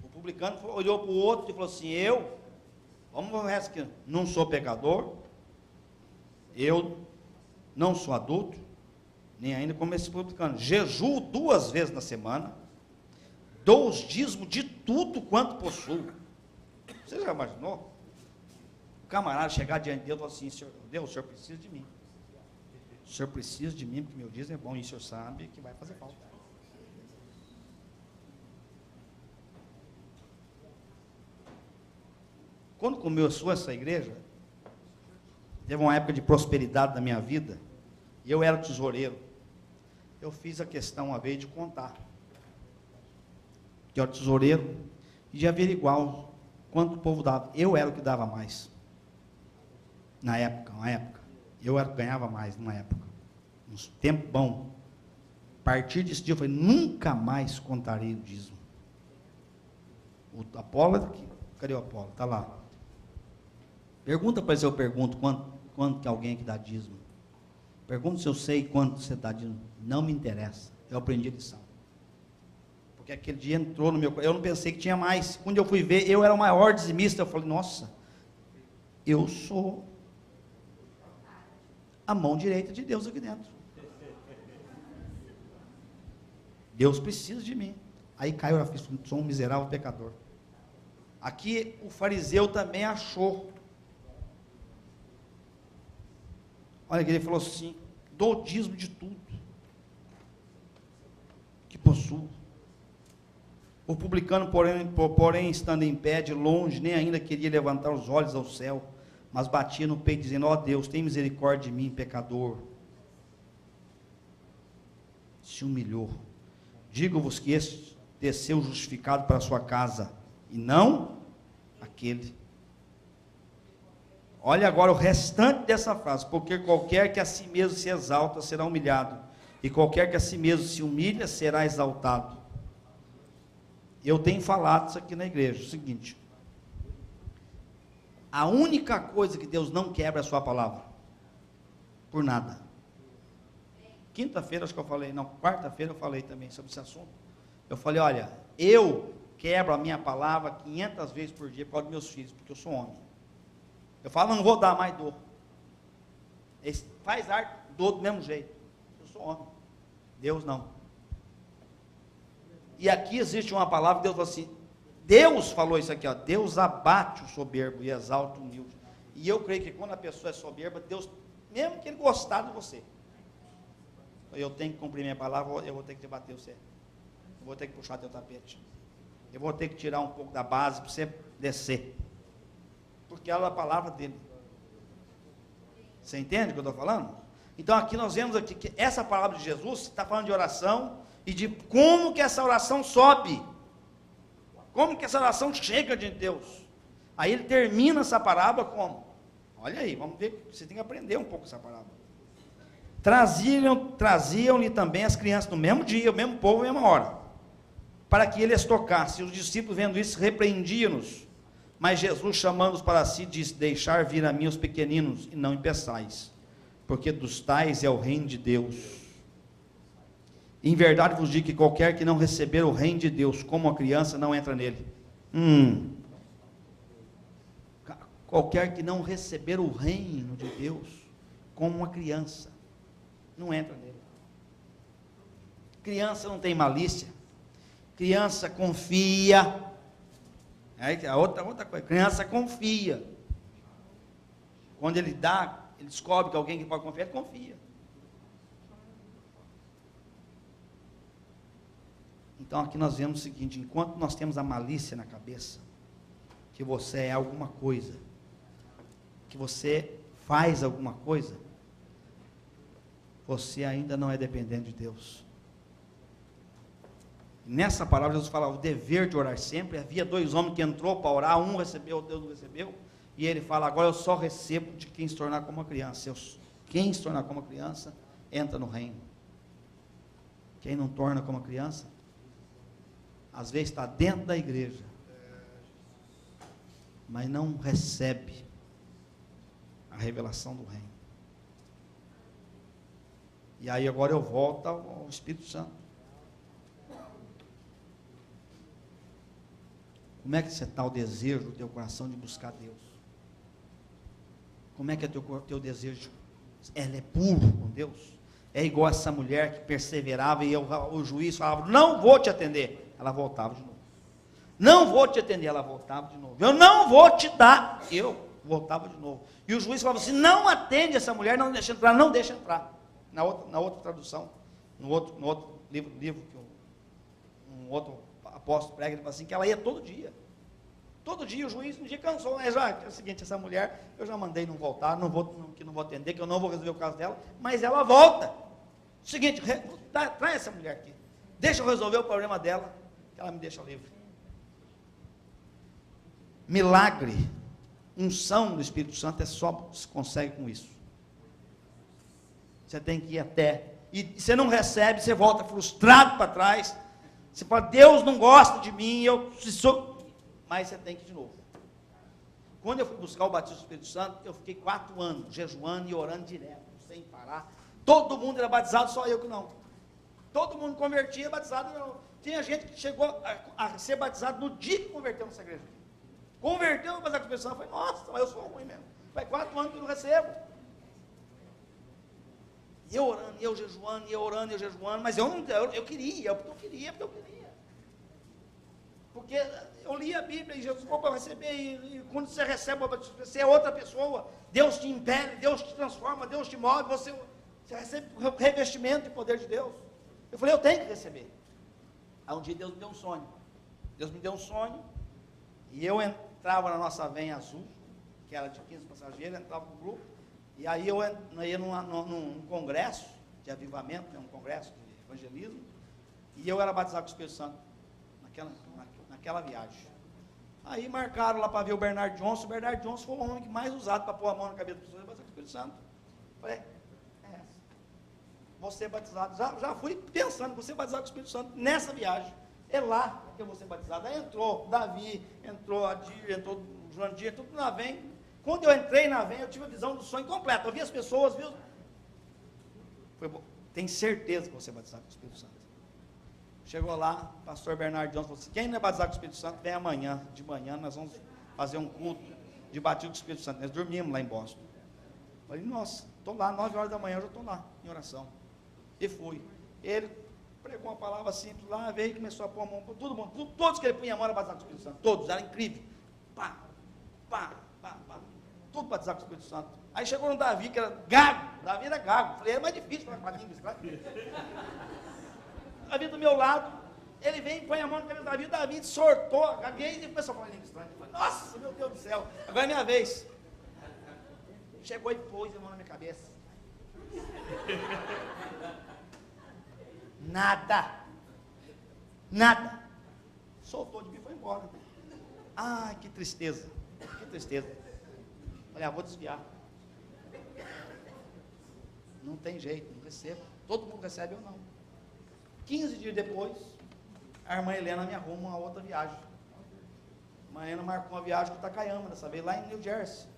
O publicano olhou para o outro e falou assim, vamos ver o resto aqui, não sou pecador, eu não sou adulto, nem ainda como esse publicano, jejuo 2 vezes na semana, dou os dízimos de tudo quanto possuo. Você já imaginou? O camarada chegar diante de Deus e falar assim, Deus, o senhor precisa de mim. O senhor precisa de mim, porque meu dízimo é bom, e o senhor sabe que vai fazer falta. Quando começou essa igreja, teve uma época de prosperidade na minha vida, e eu era tesoureiro. Eu fiz a questão uma vez de contar, que eu era tesoureiro, e de averiguar quanto o povo dava. Eu era o que dava mais, na época, eu ganhava mais numa época, um tempo bom. A partir desse dia eu falei, nunca mais contarei o dízimo. O Apolo é daqui, cadê o Apolo? Está lá. Pergunta para ele se eu pergunto quanto que alguém aqui dá dízimo. Pergunta se eu sei quanto você dá dízimo. Não me interessa. Eu aprendi a lição. Porque aquele dia entrou no meu coração. Eu não pensei que tinha mais. Quando eu fui ver, eu era o maior dizimista. Eu falei, nossa, eu sou a mão direita de Deus aqui dentro. Deus precisa de mim. Aí caiu, eu fiz, sou um miserável pecador. Aqui o fariseu também achou. Olha que ele falou assim, dou dízimo de tudo que possuo. O publicano, porém, estando em pé de longe, nem ainda queria levantar os olhos ao céu, mas batia no peito, dizendo: ó Deus, tem misericórdia de mim, pecador. Se humilhou. Digo-vos que este desceu justificado para a sua casa, e não aquele. Olha agora o restante dessa frase: porque qualquer que a si mesmo se exalta será humilhado, e qualquer que a si mesmo se humilha será exaltado. Eu tenho falado isso aqui na igreja, o seguinte: a única coisa que Deus não quebra é a sua palavra, por nada. Quinta-feira acho que eu falei, não, quarta-feira eu falei também sobre esse assunto. Eu falei: olha, eu quebro a minha palavra 500 vezes por dia por causa dos meus filhos, porque eu sou homem. Eu falo: não vou dar mais dor. Eles faz arte, dor do mesmo jeito. Eu sou homem. Deus não. E aqui existe uma palavra, Deus falou assim, Deus falou isso aqui, ó, Deus abate o soberbo e exalta o humilde. E eu creio que quando a pessoa é soberba, Deus, mesmo que ele gostar de você, eu tenho que cumprir minha palavra, eu vou ter que te bater você. Eu vou ter que puxar teu tapete. Eu vou ter que tirar um pouco da base para você descer. Porque ela é a palavra dele. Você entende o que eu estou falando? Então aqui nós vemos aqui que essa palavra de Jesus está falando de oração e de como que essa oração sobe. Como que essa oração chega diante de Deus. Aí ele termina essa parábola como? Olha aí, vamos ver, você tem que aprender um pouco essa parábola. Traziam-lhe também as crianças no mesmo dia, o mesmo povo, na mesma hora, para que ele as tocasse. Os discípulos, vendo isso, repreendiam-nos. Mas Jesus, chamando-os para si, disse: deixar vir a mim os pequeninos, e não impeçais, porque dos tais é o reino de Deus. Em verdade vos digo que qualquer que não receber o reino de Deus como a criança, não entra nele. Qualquer que não receber o reino de Deus como uma criança, não entra nele. Criança não tem malícia. Criança confia. É outra coisa. Criança confia. Quando ele descobre que alguém que pode confiar, ele confia. Então aqui nós vemos o seguinte: enquanto nós temos a malícia na cabeça, que você é alguma coisa, que você faz alguma coisa, você ainda não é dependente de Deus. Nessa palavra Jesus fala o dever de orar sempre. Havia 2 homens que entrou para orar, um recebeu, Deus não recebeu, e ele fala: agora eu só recebo de quem se tornar como uma criança. Quem se tornar como uma criança, entra no reino. Quem não torna como uma criança, às vezes está dentro da igreja, mas não recebe a revelação do reino. E aí agora eu volto ao Espírito Santo. Como é que você está o desejo do teu coração de buscar Deus? Como é que é o teu desejo? Ela é puro com Deus? É igual essa mulher que perseverava e o juiz falava: não vou te atender. Ela voltava de novo. Não vou te atender. Ela voltava de novo. Eu não vou te dar. Eu voltava de novo. E o juiz falava assim: não atende essa mulher, não deixa entrar, não deixa entrar. Na outra tradução, no outro livro que um outro apóstolo prega, ele fala assim, que ela ia todo dia. Todo dia o juiz, um dia cansou, mas é o seguinte: essa mulher, eu já mandei não voltar, que não vou atender, que eu não vou resolver o caso dela, mas ela volta. Seguinte, traz essa mulher aqui, deixa eu resolver o problema dela, que ela me deixa livre. Milagre, unção do Espírito Santo, só se consegue com isso. Você tem que ir até, e você não recebe, você volta frustrado para trás, você fala: Deus não gosta de mim, mas você tem que ir de novo. Quando eu fui buscar o batismo do Espírito Santo, eu fiquei 4 anos, jejuando e orando direto, sem parar. Todo mundo era batizado, só eu que não. Todo mundo convertia, batizado não. Tinha gente que chegou a ser batizado no dia que converteu nessa igreja. Converteu no batizado com o Espírito Santo, eu falei: nossa, mas eu sou ruim mesmo. Faz 4 anos que eu não recebo. E eu orando, e eu jejuando, e eu orando, e eu jejuando, mas eu queria, porque eu queria. Porque eu li a Bíblia e Jesus falou para receber, e quando você recebe, você é outra pessoa, Deus te impele, Deus te transforma, Deus te move, você recebe o revestimento e poder de Deus. Eu falei, eu tenho que receber. Aí um dia Deus me deu um sonho. Deus me deu um sonho, e eu entrava na nossa van azul, que era de 15 passageiros, entrava no grupo, e aí eu ia num congresso de avivamento, um congresso de evangelismo, e eu era batizado com o Espírito Santo, naquela viagem. Aí marcaram lá para ver o Bernard Johnson. O Bernard Johnson foi o homem que mais usado para pôr a mão na cabeça das pessoas, batizado com o Espírito Santo. Falei, vou ser batizado. Já fui pensando, vou ser batizado com o Espírito Santo nessa viagem. É lá que eu vou ser batizado. Aí entrou Davi, entrou Adir, entrou o João Dias, tudo na van. Quando eu entrei na van, eu tive a visão do sonho completo. Eu vi as pessoas, viu? Foi bom. Tem certeza que vou ser batizado com o Espírito Santo. Chegou lá, o pastor Bernardo Johnson falou assim, quem não é batizado com o Espírito Santo, vem amanhã. De manhã nós vamos fazer um culto de batismo com o Espírito Santo. Nós dormimos lá em Boston. Falei, nossa, estou lá, 9 horas da manhã, eu já estou lá, em oração. E fui. Ele pregou uma palavra simples lá, veio e começou a pôr a mão para todo mundo. Todos que ele punha a mão eram batizados com o Espírito Santo. Todos, era incrível. Pá, pá, pá, pá. Tudo batizado com o Espírito Santo. Aí chegou no Davi, que era gago. Davi era gago. Falei, é mais difícil falar com a língua, claro. Davi do meu lado, ele vem e põe a mão na cabeça do Davi, o Davi sortou, gaguei e começou a falar em língua estranha. Falei, nossa, meu Deus do céu, agora é minha vez. Chegou e pôs a mão na minha cabeça. Nada. Soltou de mim e foi embora. Ai, que tristeza. Falei, vou desviar. Não tem jeito, não recebo. Todo mundo recebe ou não. 15 dias depois, a irmã Helena me arruma uma outra viagem. A irmã Helena marcou uma viagem com o Takayama, dessa vez lá em New Jersey.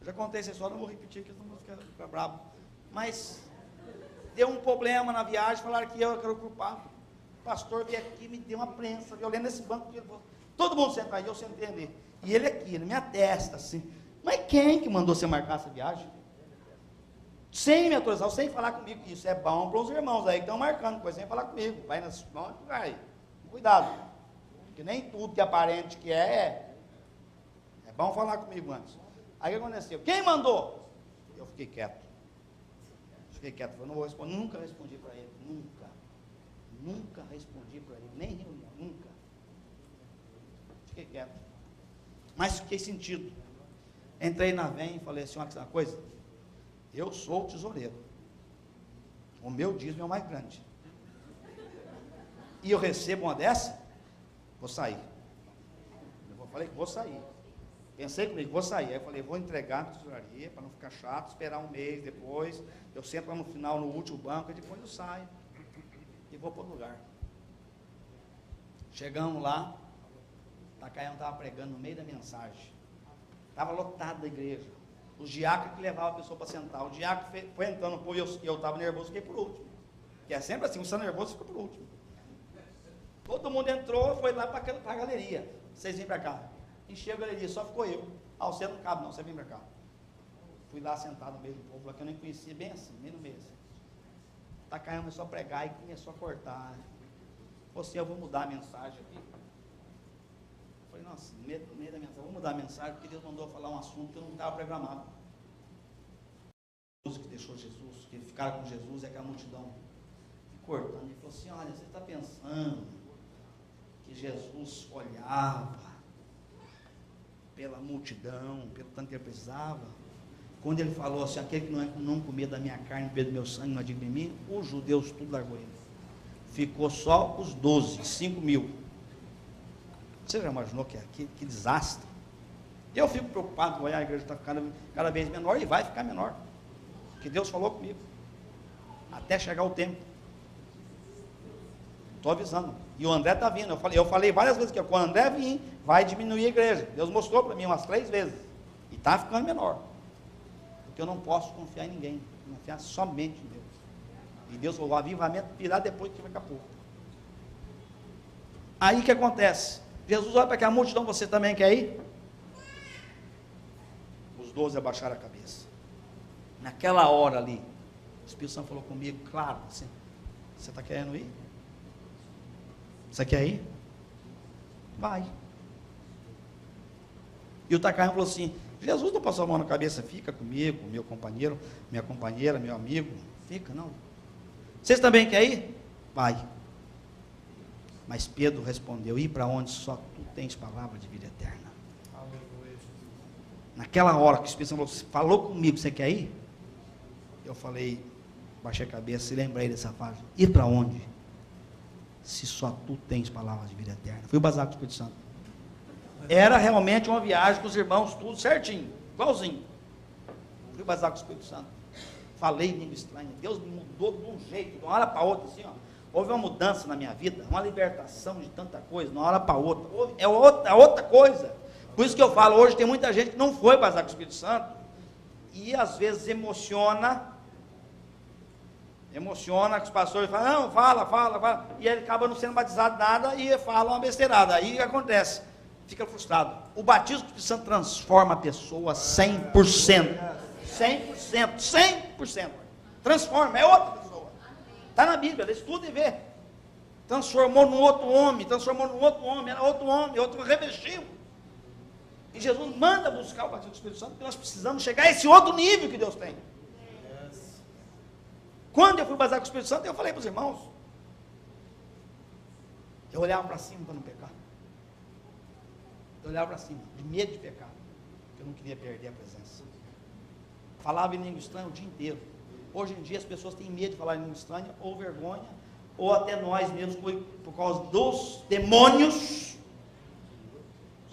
Eu já contei essa história, não vou repetir, porque senão vou ficar bravo. Mas deu um problema na viagem, falaram que eu era o culpado. O pastor veio aqui, me deu uma prensa, violenta nesse banco. Todo mundo senta aí, eu sentei ali. E ele aqui, na minha testa, assim. Mas quem que mandou você marcar essa viagem? Sem me autorizar, sem falar comigo. Isso é bom para os irmãos aí que estão marcando, depois sem falar comigo. Vai nas mãos, vai. Cuidado. Porque nem tudo que aparente que é bom falar comigo antes. Aí o que aconteceu? Quem mandou? Eu fiquei quieto. Eu não vou responder. Nunca respondi para ele. Nunca respondi para ele. Nem reunião. Nunca. Fiquei quieto. Mas fiquei sentido. Entrei na van e falei assim, uma coisa. Eu sou o tesoureiro. O meu dízimo é o mais grande. E eu recebo uma dessa, vou sair. Eu falei que vou sair. Pensei comigo, vou sair. Aí eu falei, vou entregar na tesouraria, para não ficar chato, esperar um mês depois. Eu sento lá no final, no último banco, e depois eu saio. E vou para outro lugar. Chegamos lá, Takayama estava pregando no meio da mensagem. Estava lotado da igreja. Os diáconos que levavam a pessoa para sentar. O diácono foi entrando no povo e eu estava nervoso, fiquei por último. Que é sempre assim, você está nervoso, fica por último. Todo mundo entrou, foi lá para a galeria. Vocês vêm para cá. Encheu a galeria, só ficou eu. Você não cabe não, você vem para cá. Fui lá sentado no meio do povo, lá que eu nem conhecia, bem assim, bem no meio assim. Takayama começou a pregar e começou a cortar. Eu vou mudar a mensagem aqui. Falei, nossa, no meio da mensagem, vou mudar a mensagem, porque Deus mandou falar um assunto que eu não estava programado. Que deixou Jesus, que ficaram com Jesus, é aquela multidão cortando. Ele falou assim, olha, você está pensando que Jesus olhava pela multidão, pelo tanto que ele precisava? Quando ele falou assim, aquele que não comia da minha carne, bebia do meu sangue, não adquire de mim, os judeus tudo largou ele. Ficou só os 12, 5 mil. Você já imaginou que desastre? Eu fico preocupado, a igreja está ficando cada vez menor e vai ficar menor. Porque Deus falou comigo. Até chegar o tempo. Estou avisando. E o André está vindo. Eu falei várias vezes que quando o André vir, vai diminuir a igreja. Deus mostrou para mim umas 3 vezes. E está ficando menor. Porque eu não posso confiar em ninguém. Confiar somente em Deus. E Deus falou, o avivamento virá depois que vai ficar pouco. Aí o que acontece? Jesus olha para aquela multidão, você também quer ir? Os 12 abaixaram a cabeça. Naquela hora ali, o Espírito Santo falou comigo, claro, você está querendo ir? Você quer ir? Vai. E o tacanho falou assim, Jesus não passou a mão na cabeça, fica comigo, meu companheiro, minha companheira, meu amigo, fica, não. Vocês também querem ir? Vai. Mas Pedro respondeu, ir para onde só tu tens palavra de vida eterna. Naquela hora que o Espírito Santo falou comigo, você quer ir? Eu falei, baixei a cabeça e lembrei dessa frase, ir para onde? Se só tu tens palavra de vida eterna. Fui batizado com o Espírito Santo. Era realmente uma viagem com os irmãos, tudo certinho, igualzinho. Fui batizado com o Espírito Santo. Falei língua estranha. Deus me mudou de um jeito, de uma hora para outra, assim, ó. Houve uma mudança na minha vida, uma libertação de tanta coisa, de uma hora para outra. É outra coisa. Por isso que eu falo, hoje tem muita gente que não foi batizado com o Espírito Santo e às vezes emociona que os pastores falam, não, fala, e ele acaba não sendo batizado nada e fala uma besteirada. Aí acontece, fica frustrado. O batismo do Espírito Santo transforma a pessoa 100%. 100%. Transforma, é outra pessoa. Está na Bíblia, estuda e vê. Transformou num outro homem, era outro homem, outro revestiu. E Jesus manda buscar o batismo do Espírito Santo, porque nós precisamos chegar a esse outro nível que Deus tem. Quando eu fui batizado com o Espírito Santo, eu falei para os irmãos, eu olhava para cima para não pecar. Eu olhava para cima, de medo de pecar, porque eu não queria perder a presença. Falava em língua estranha o dia inteiro. Hoje em dia as pessoas têm medo de falar em língua estranha, ou vergonha, ou até nós mesmos, por causa dos demônios.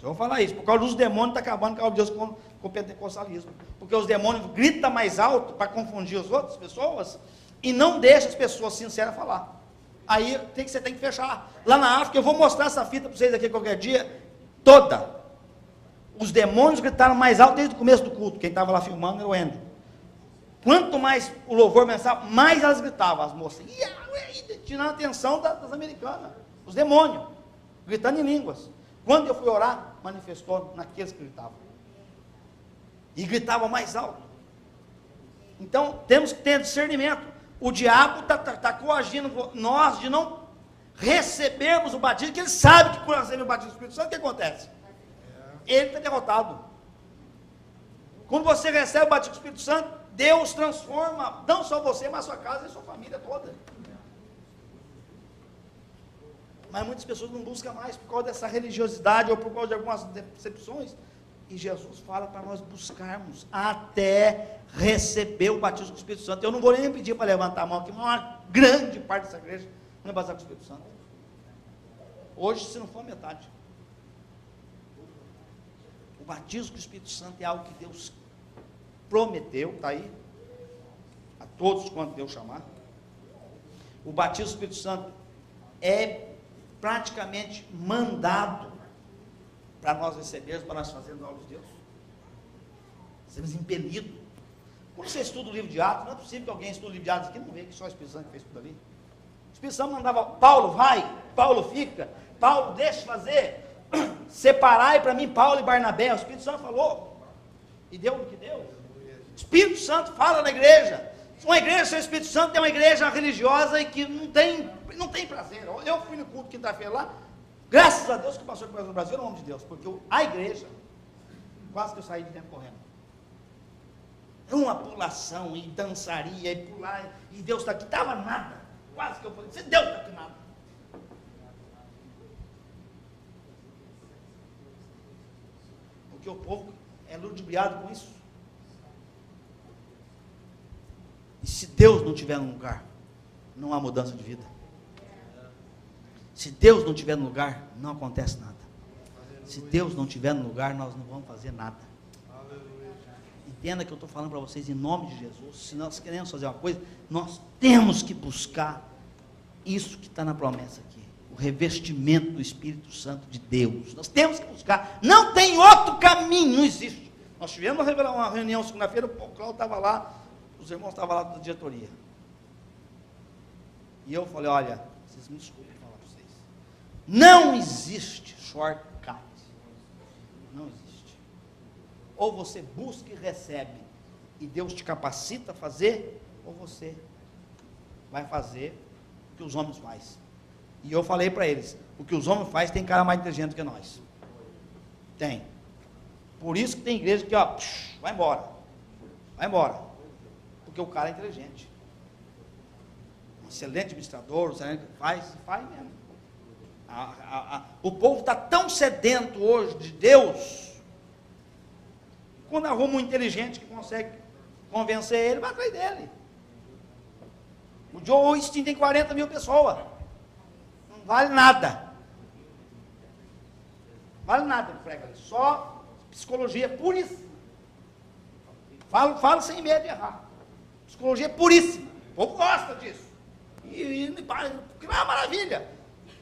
Eu vou falar isso, por causa dos demônios está acabando com Deus com o pentecostalismo. Porque os demônios gritam mais alto para confundir as outras pessoas e não deixa as pessoas sinceras falar. Aí você tem que fechar. Lá na África, eu vou mostrar essa fita para vocês aqui qualquer dia, toda. Os demônios gritaram mais alto desde o começo do culto. Quem estava lá filmando era o Andrew. Quanto mais o louvor começava, mais elas gritavam, as moças. Tirando a atenção das americanas. Os demônios, gritando em línguas. Quando eu fui orar, manifestou naqueles que gritavam. E gritavam mais alto. Então, temos que ter discernimento. O diabo está coagindo nós de não recebermos o batismo, que ele sabe que quando recebe o batismo do Espírito Santo, o que acontece? Ele está derrotado. Quando você recebe o batismo do Espírito Santo, Deus transforma, não só você, mas a sua casa e a sua família toda. Mas muitas pessoas não buscam mais por causa dessa religiosidade ou por causa de algumas decepções. E Jesus fala para nós buscarmos até receber o batismo do Espírito Santo. Eu não vou nem pedir para levantar a mão aqui, mas uma grande parte dessa igreja não é batizada com o Espírito Santo. Hoje, se não for metade. O batismo com o Espírito Santo é algo que Deus prometeu, está aí, a todos quanto Deus chamar. O batismo do Espírito Santo é praticamente mandado para nós recebermos, para nós fazermos a obra de Deus. Sermos impelidos. Quando você estuda o livro de Atos, não é possível que alguém estude o livro de Atos aqui e não vê que só o Espírito Santo fez tudo ali. O Espírito Santo mandava, Paulo vai, Paulo fica, Paulo deixa fazer, separai para mim Paulo e Barnabé. O Espírito Santo falou, e deu o que deu. O Espírito Santo fala na igreja. Uma igreja sem Espírito Santo é uma igreja religiosa e que não tem prazer. Eu fui no culto quinta-feira lá, graças a Deus que o pastor que no Brasil é o nome de Deus, porque a igreja, quase que eu saí de dentro correndo. É uma pulação e dançaria e pular, e Deus está aqui, estava nada, quase que eu falei, Deus está aqui nada. Porque o povo é ludibriado com isso. E se Deus não estiver no lugar, não há mudança de vida. Se Deus não estiver no lugar, não acontece nada. Se Deus não estiver no lugar, nós não vamos fazer nada. Entenda que eu estou falando para vocês em nome de Jesus. Se nós queremos fazer uma coisa, nós temos que buscar isso que está na promessa aqui. O revestimento do Espírito Santo de Deus. Nós temos que buscar. Não tem outro caminho, não existe. Nós tivemos uma reunião segunda-feira, o Cláudio estava lá, os irmãos estavam lá da diretoria. E eu falei, olha, vocês me desculpem falar para vocês. Não existe shortcut. Não existe. Ou você busca e recebe, e Deus te capacita a fazer, ou você vai fazer o que os homens fazem. E eu falei para eles, o que os homens fazem tem cara mais inteligente que nós. Tem. Por isso que tem igreja que, ó, vai embora. Vai embora. Porque o cara é inteligente. Um excelente administrador, um excelente faz mesmo. O povo está tão sedento hoje de Deus, quando arruma um inteligente que consegue convencer ele, vai atrás dele. O Joe Austin tem 40 mil pessoas. Não vale nada. Vale nada ele prega ali. Só psicologia puríssima. Falo sem medo de errar. Psicologia puríssima. O povo gosta disso. Que é uma maravilha.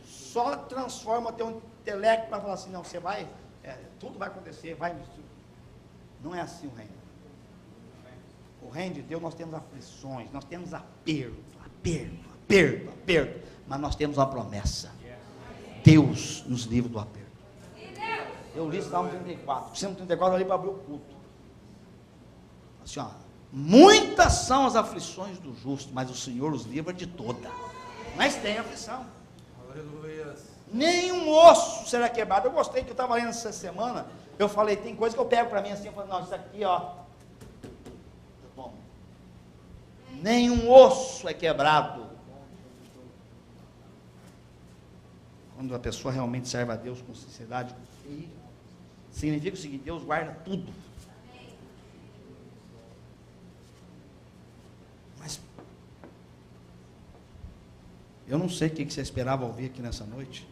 Só transforma teu intelecto para falar assim, não, você vai, tudo vai acontecer, vai. Não é assim o reino. O reino de Deus, nós temos aflições, nós temos aperto, mas nós temos uma promessa. Deus nos livra do aperto. Eu li Salmo 34. Salmo 34 eu li para abrir o culto. Assim, ó, muitas são as aflições do justo, mas o Senhor os livra de toda. Mas tem aflição. Aleluia. Nenhum osso será quebrado. Eu gostei que eu estava lendo essa semana. Eu falei, tem coisa que eu pego para mim assim. Eu falo, não, isso aqui, ó. Eu tomo. Nenhum osso é quebrado. Quando a pessoa realmente serve a Deus com sinceridade, significa o seguinte: Deus guarda tudo. Mas eu não sei o que você esperava ouvir aqui nessa noite.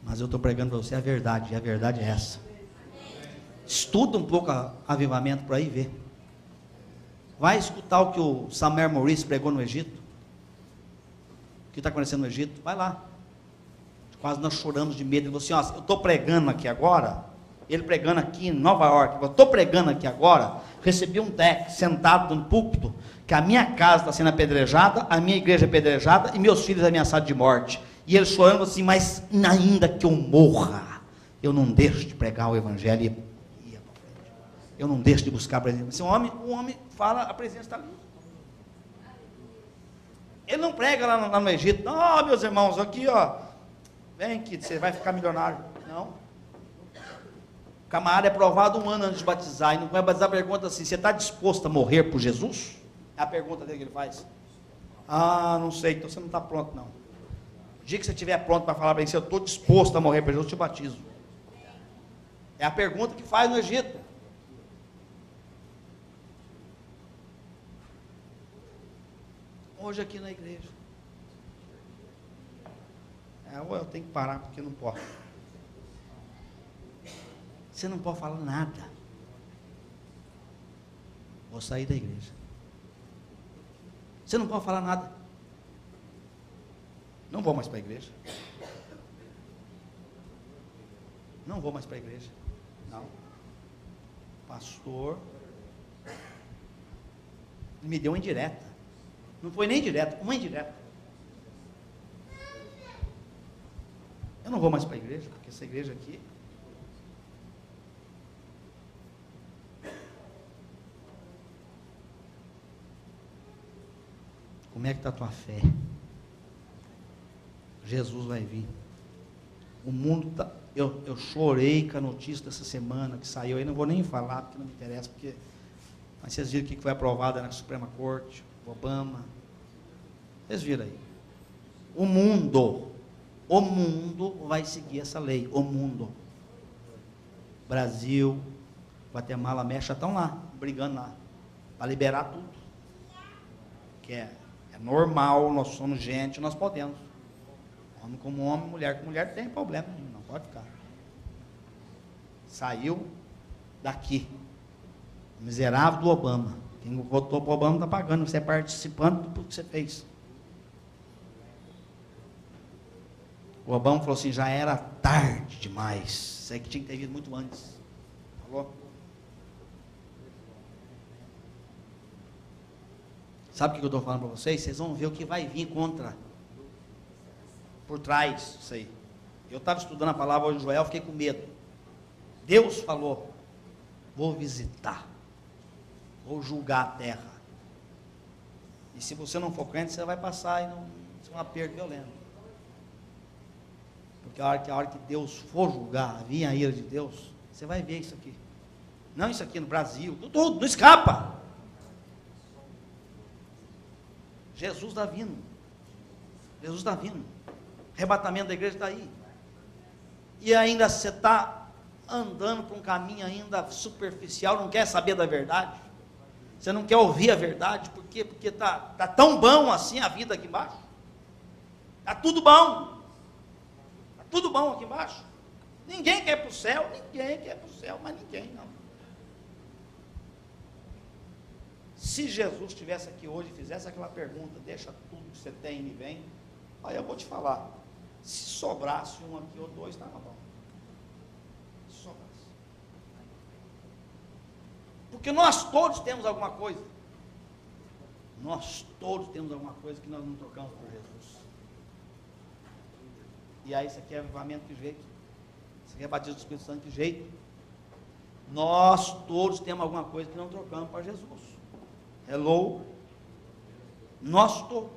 Mas eu estou pregando para você a verdade, e a verdade é essa. Estuda um pouco avivamento por aí e vê. Vai escutar o que o Samuel Maurice pregou no Egito. O que está acontecendo no Egito? Vai lá. Quase nós choramos de medo. Ele falou assim, ó, eu estou pregando aqui agora. Ele pregando aqui em Nova York. Eu estou pregando aqui agora. Recebi um deck sentado no púlpito, que a minha casa está sendo apedrejada, a minha igreja é apedrejada e meus filhos ameaçados de morte. E ele chorando assim, mas ainda que eu morra, eu não deixo de pregar o evangelho. Eu não deixo de buscar a presença. Assim, o homem fala, a presença está ali. Ele não prega lá no Egito. Não, meus irmãos, aqui, ó. Vem aqui, você vai ficar milionário. Não. O camarada é provado 1 ano antes de batizar. E não vai batizar, pergunta assim, você está disposto a morrer por Jesus? É a pergunta dele que ele faz. Ah, não sei, então você não está pronto, não. O dia que você estiver pronto para falar para ele, se eu estou disposto a morrer por Jesus, eu te batizo. É a pergunta que faz no Egito. Hoje aqui na igreja. Eu tenho que parar porque não posso. Você não pode falar nada. Vou sair da igreja. Você não pode falar nada. Não vou mais para a igreja. Não vou mais para a igreja. Não. Pastor me deu uma indireta. Não foi nem direto, uma indireta. Eu não vou mais para a igreja, porque essa igreja aqui. Como é que está a tua fé? Jesus vai vir. O mundo está. Eu chorei com a notícia dessa semana que saiu aí, não vou nem falar, porque não me interessa, porque. Mas vocês viram o que foi aprovado na Suprema Corte. Obama, vocês viram aí, o mundo vai seguir essa lei, o mundo, Brasil, Guatemala, México, já estão lá, brigando lá, para liberar tudo, que é normal, nós somos gente, nós podemos, homem como homem, mulher como mulher, tem problema nenhum, não pode ficar, saiu daqui, o miserável do Obama. Quem votou para o Obama está pagando, você é participando do que você fez. O Obama falou assim, já era tarde demais, isso aí que tinha que ter vindo muito antes. Falou? Sabe o que eu estou falando para vocês? Vocês vão ver o que vai vir contra, por trás disso aí. Eu estava estudando a palavra hoje, Joel, fiquei com medo. Deus falou, vou visitar. Vou julgar a terra. E se você não for crente, você vai passar em um aperto violento. Porque a hora que Deus for julgar, vir a ira de Deus, você vai ver isso aqui. Não isso aqui no Brasil, tudo, não escapa. Jesus está vindo. Jesus está vindo. Arrebatamento da igreja está aí. E ainda você está andando por um caminho ainda superficial, não quer saber da verdade. Você não quer ouvir a verdade, por quê? Porque está tão bom assim a vida aqui embaixo. Está tudo bom. Está tudo bom aqui embaixo. Ninguém quer ir para o céu, mas ninguém não. Se Jesus estivesse aqui hoje e fizesse aquela pergunta, deixa tudo que você tem e me vem, olha, eu vou te falar, se sobrasse um aqui ou dois, estava bom. Se sobrasse. Porque nós todos temos alguma coisa. Nós todos temos alguma coisa que nós não trocamos por Jesus. E aí, isso aqui é avivamento de jeito. Isso aqui é batismo do Espírito Santo de jeito. Nós todos temos alguma coisa que não trocamos para Jesus. Hello? Nós todos.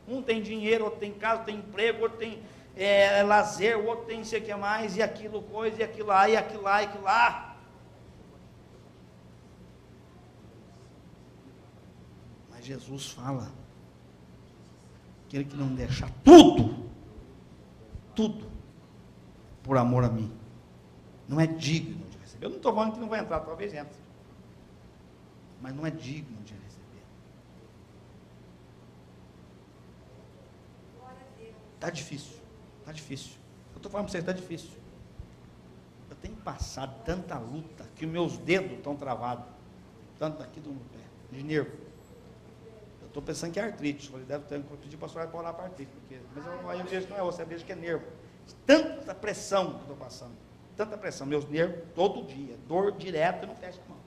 Um tem dinheiro, outro tem casa, outro tem emprego, outro tem lazer, o outro tem não sei o que mais, e aquilo coisa, e aquilo lá, e aquilo lá, e aquilo lá. Mas Jesus fala, aquele que não deixar tudo, por amor a mim, não é digno de receber. Eu não estou falando que não vai entrar, talvez entre, mas não é digno de receber. Está difícil, está difícil. Eu estou falando para vocês, está difícil. Eu tenho passado tanta luta que meus dedos estão travados, tanto daqui do meu pé, de nervo. Eu estou pensando que é artrite. Eu deve ter que pedir para a senhora para orar para artrite, mas aí eu vejo que não é, você vejo que é nervo. Tanta pressão que eu estou passando, tanta pressão, meus nervos todo dia, dor direta, não fecha a mão.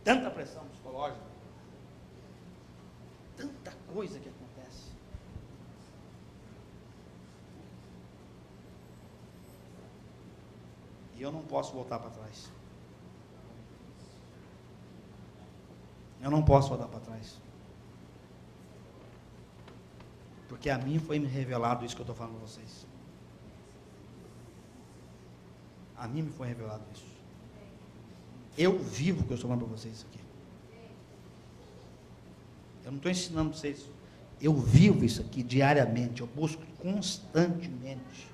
Tanta pressão psicológica, tanta coisa que acontece. E eu não posso voltar para trás. Eu não posso voltar para trás. Porque a mim foi me revelado isso que eu estou falando para vocês. A mim me foi revelado isso. Eu vivo o que eu estou falando para vocês aqui. Eu não estou ensinando para vocês. Eu vivo isso aqui diariamente. Eu busco constantemente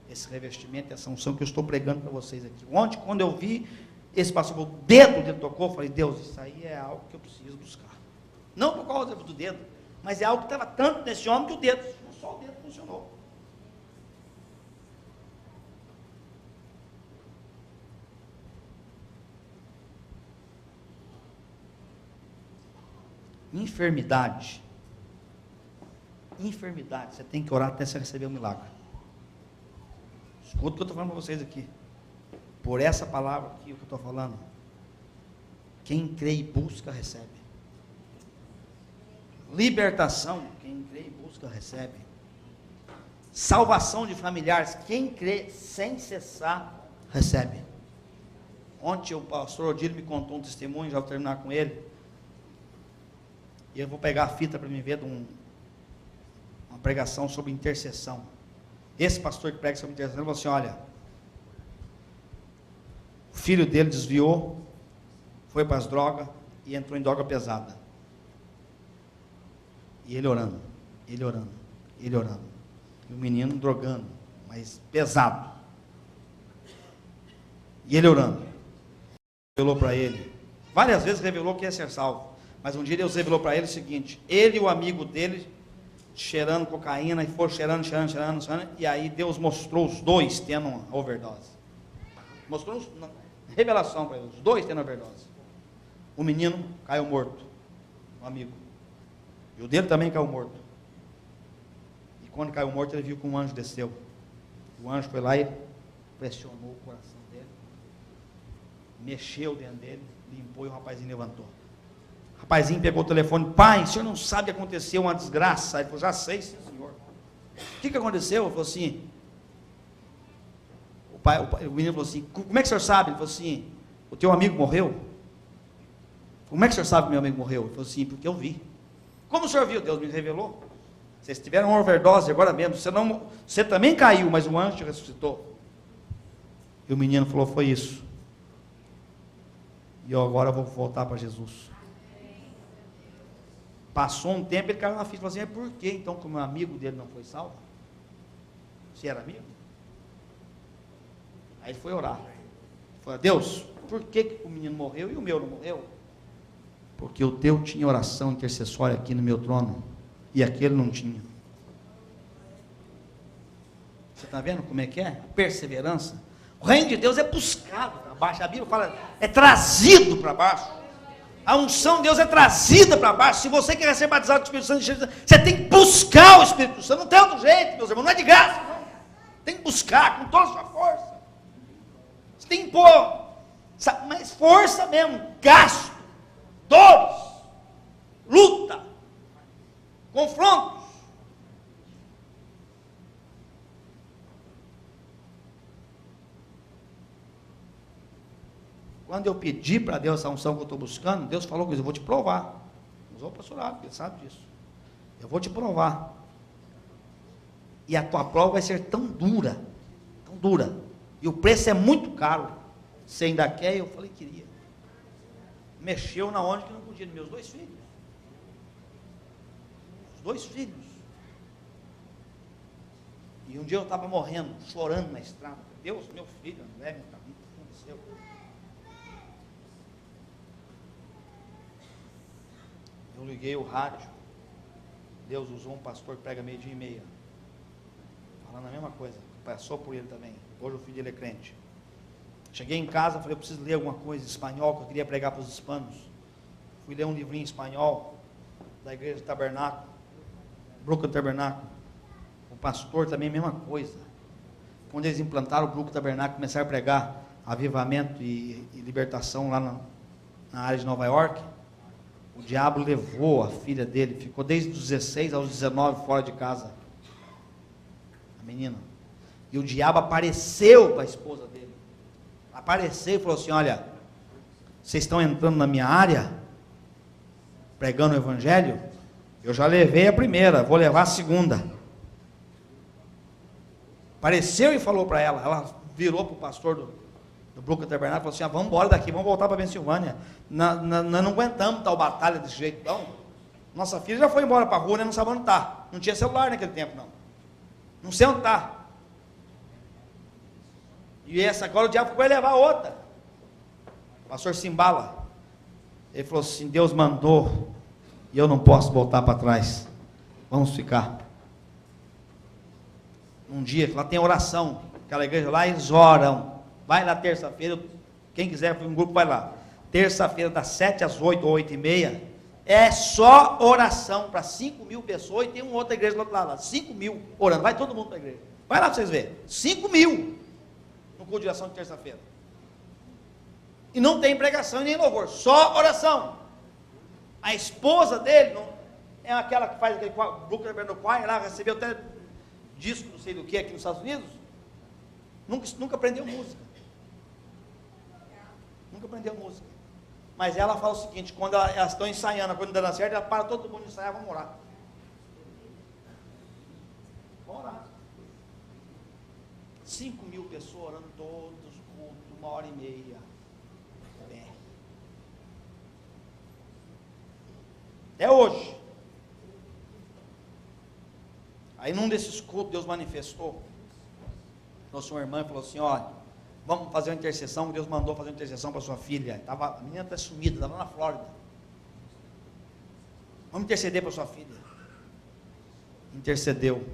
esse revestimento, essa unção que eu estou pregando para vocês aqui. Ontem, quando eu vi esse pastor, o dedo dele tocou, eu falei, Deus, isso aí é algo que eu preciso buscar. Não por causa do dedo, mas é algo que estava tanto nesse homem que o dedo, só o dedo funcionou. Enfermidade, você tem que orar até você receber o milagre. Escuta o que eu estou falando para vocês aqui. Por essa palavra aqui, o que eu estou falando, quem crê e busca, recebe. Libertação, quem crê e busca, recebe. Salvação de familiares, quem crê sem cessar, recebe. Ontem o pastor Odílio me contou um testemunho, já vou terminar com ele. E eu vou pegar a fita para me ver de uma pregação sobre intercessão. Esse pastor que prega sobre intercessão, ele falou assim, olha, o filho dele desviou, foi para as drogas e entrou em droga pesada. E ele orando. E o menino drogando, mas pesado. E ele orando. Revelou para ele, várias vezes revelou que ia ser salvo. Mas um dia Deus revelou para ele o seguinte, ele e o amigo dele, cheirando cocaína, e foram cheirando, e aí Deus mostrou os dois tendo uma overdose. Mostrou uma revelação para eles, os dois tendo overdose. O menino caiu morto, o amigo. E o dele também caiu morto. E quando caiu morto, ele viu que um anjo desceu. O anjo foi lá e pressionou o coração dele, mexeu dentro dele, limpou e o rapazinho levantou. O rapazinho pegou o telefone, pai, o senhor não sabe que aconteceu uma desgraça? Ele falou, já sei, sim, senhor. O que aconteceu? Ele falou assim, o menino falou assim, como é que o senhor sabe? Ele falou assim, o teu amigo morreu? Como é que o senhor sabe que meu amigo morreu? Ele falou assim, porque eu vi. Como o senhor viu? Deus me revelou. Vocês tiveram uma overdose agora mesmo. Você também caiu, mas o anjo ressuscitou. E o menino falou, foi isso. E eu agora vou voltar para Jesus. Passou um tempo, ele caiu na ficha e falou assim, por que então que o meu amigo dele não foi salvo? Se era amigo? Aí ele foi orar. Falou, Deus, por que o menino morreu e o meu não morreu? Porque o teu tinha oração intercessória aqui no meu trono, e aquele não tinha. Você está vendo como é que é? A perseverança. O reino de Deus é buscado para baixo. A Bíblia fala, é trazido para baixo. A unção de Deus é trazida para baixo. Se você quer ser batizado com o Espírito Santo, você tem que buscar o Espírito Santo. Não tem outro jeito, meus irmãos. Não é de graça, não. Tem que buscar com toda a sua força. Você tem que pôr, mas força mesmo, gasto, dores, luta, confrontos. Quando eu pedi para Deus essa unção que eu estou buscando, Deus falou que eu vou te provar. Usou o pastorado, porque ele sabe disso. Eu vou te provar. E a tua prova vai ser tão dura, tão dura. E o preço é muito caro. Você ainda quer? Eu falei, queria. Mexeu na onde que não podia, nos meus 2 filhos. Os 2 filhos. E um dia eu estava morrendo, chorando na estrada. Deus, meu filho, André, meu caminho, o que aconteceu? Eu liguei o rádio. Deus usou um pastor que prega 12:30. Falando a mesma coisa. Passou por ele também. Hoje o filho dele é crente. Cheguei em casa, falei, eu preciso ler alguma coisa em espanhol, que eu queria pregar para os hispanos. Fui ler um livrinho em espanhol, da igreja do Tabernáculo, Brooklyn Tabernáculo. O pastor também, a mesma coisa. Quando eles implantaram o Brooklyn Tabernáculo, começaram a pregar avivamento e libertação lá na área de Nova York, o diabo levou a filha dele, ficou desde os 16 aos 19 fora de casa. A menina. E o diabo apareceu para a esposa dele. Apareceu e falou assim, olha, vocês estão entrando na minha área, pregando o evangelho, eu já levei a primeira, vou levar a segunda. Apareceu e falou para ela virou para o pastor do Brooklyn Tabernáculo e falou assim, vamos embora daqui, vamos voltar para a Pensilvânia, nós não aguentamos tal batalha desse jeito, não. Nossa filha já foi embora para a rua, não sabe onde está, não tinha celular naquele tempo, não sei onde está. E essa agora o diabo vai levar outra. O pastor Simbala, ele falou assim, Deus mandou, e eu não posso voltar para trás, vamos ficar. Um dia, lá tem oração, aquela igreja lá, eles oram, vai lá terça-feira, quem quiser, um grupo vai lá, terça-feira das 7 às 8 ou 8:30, é só oração para 5.000 pessoas, e tem uma outra igreja do outro lado, 5.000 orando, vai todo mundo para a igreja, vai lá para vocês verem, 5.000, no culto de oração de terça-feira, e não tem pregação e nem louvor, só oração. A esposa dele, não, é aquela que faz aquele Brooklyn Choir, lá recebeu até disco, não sei do que, aqui nos Estados Unidos, nunca aprendeu música, mas ela fala o seguinte, quando elas estão ensaiando, quando dando certo, ela para todo mundo ensaiar, vamos orar. Vamos orar. 5.000 pessoas orando todos os cultos, 1h30. Até hoje. Aí num desses cultos Deus manifestou, trouxe uma irmã e falou assim, olha, vamos fazer uma intercessão, Deus mandou fazer uma intercessão para sua filha, a menina está sumida, estava lá na Flórida, vamos interceder para sua filha. Intercedeu.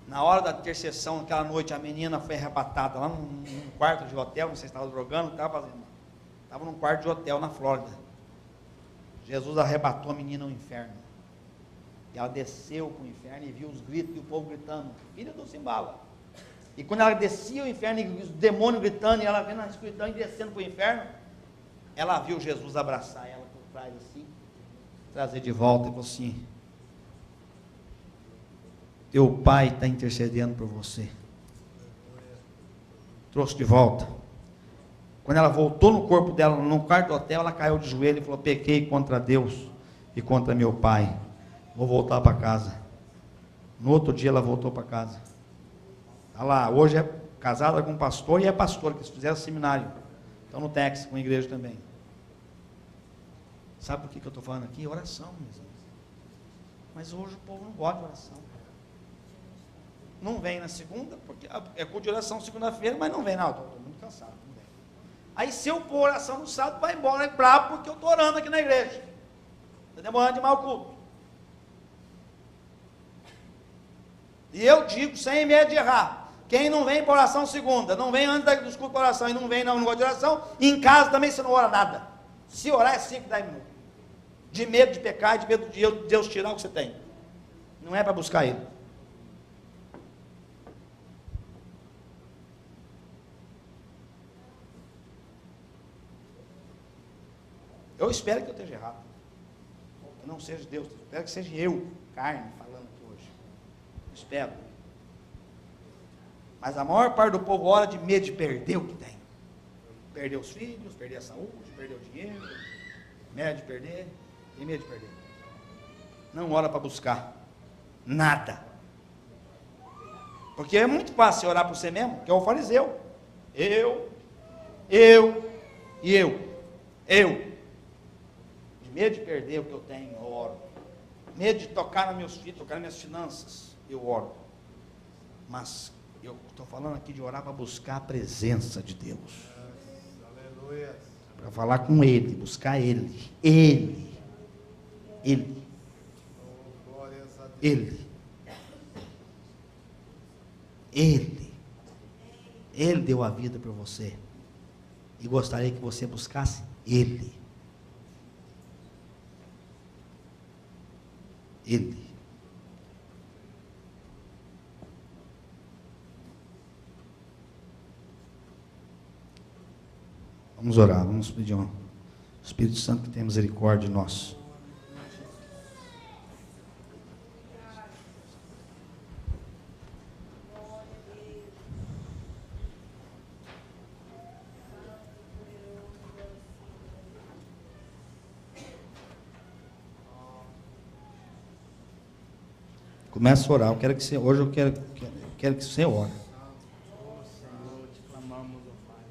Na hora da intercessão, aquela noite, a menina foi arrebatada lá num quarto de hotel, não sei se estava drogando, estava fazendo, estava num quarto de hotel na Flórida. Jesus arrebatou a menina ao inferno. E ela desceu para o inferno e viu os gritos e o povo gritando, filha do Simbala. E quando ela descia ao inferno e os demônios gritando, e ela vendo a escuridão e descendo para o inferno, ela viu Jesus abraçar ela por trás assim, trazer de volta e falou assim, teu pai está intercedendo por você. Trouxe de volta. Quando ela voltou no corpo dela, no quarto do hotel, ela caiu de joelho e falou: pequei contra Deus e contra meu pai. Vou voltar para casa. No outro dia ela voltou para casa. Está lá, hoje é casada com um pastor e é pastora, que eles fizeram seminário. Estão no Texas, com a igreja também. Sabe por que eu estou falando aqui? Oração, meus irmãos. Mas hoje o povo não gosta de oração. Não vem na segunda, porque é culto de oração segunda-feira, mas não vem, não, estou muito cansado, não vem. Aí se eu pôr oração no sábado, vai embora, é bravo, porque eu estou orando aqui na igreja. Está demorando demais o culto. E eu digo, sem medo de errar, quem não vem para oração segunda, não vem antes dos cultos para oração, e não vem não gosta de oração, em casa também você não ora nada. Se orar é 5, 10 minutos. De medo de pecar, de medo de Deus tirar o que você tem. Não é para buscar Ele. Eu espero que eu esteja errado. Que não seja Deus. Eu espero que seja eu, carne, falando aqui hoje. Eu espero. Mas a maior parte do povo ora de medo de perder o que tem. Perder os filhos, perder a saúde, perder o dinheiro. Medo de perder. Tem medo de perder. Não ora para buscar nada. Porque é muito fácil orar por você mesmo, que é o fariseu. Eu. Medo de perder o que eu tenho, eu oro. Medo de tocar nos meus filhos, tocar nas minhas finanças, eu oro. Mas eu estou falando aqui de orar para buscar a presença de Deus. Aleluia. Para falar com Ele, buscar Ele. Ele. Ele deu a vida por você. E gostaria que você buscasse Ele. Vamos orar, vamos pedir ao Espírito Santo que tenha misericórdia de nós. Começa a orar. Hoje eu quero que você ore. Oh Senhor, te clamamos, ó Pai.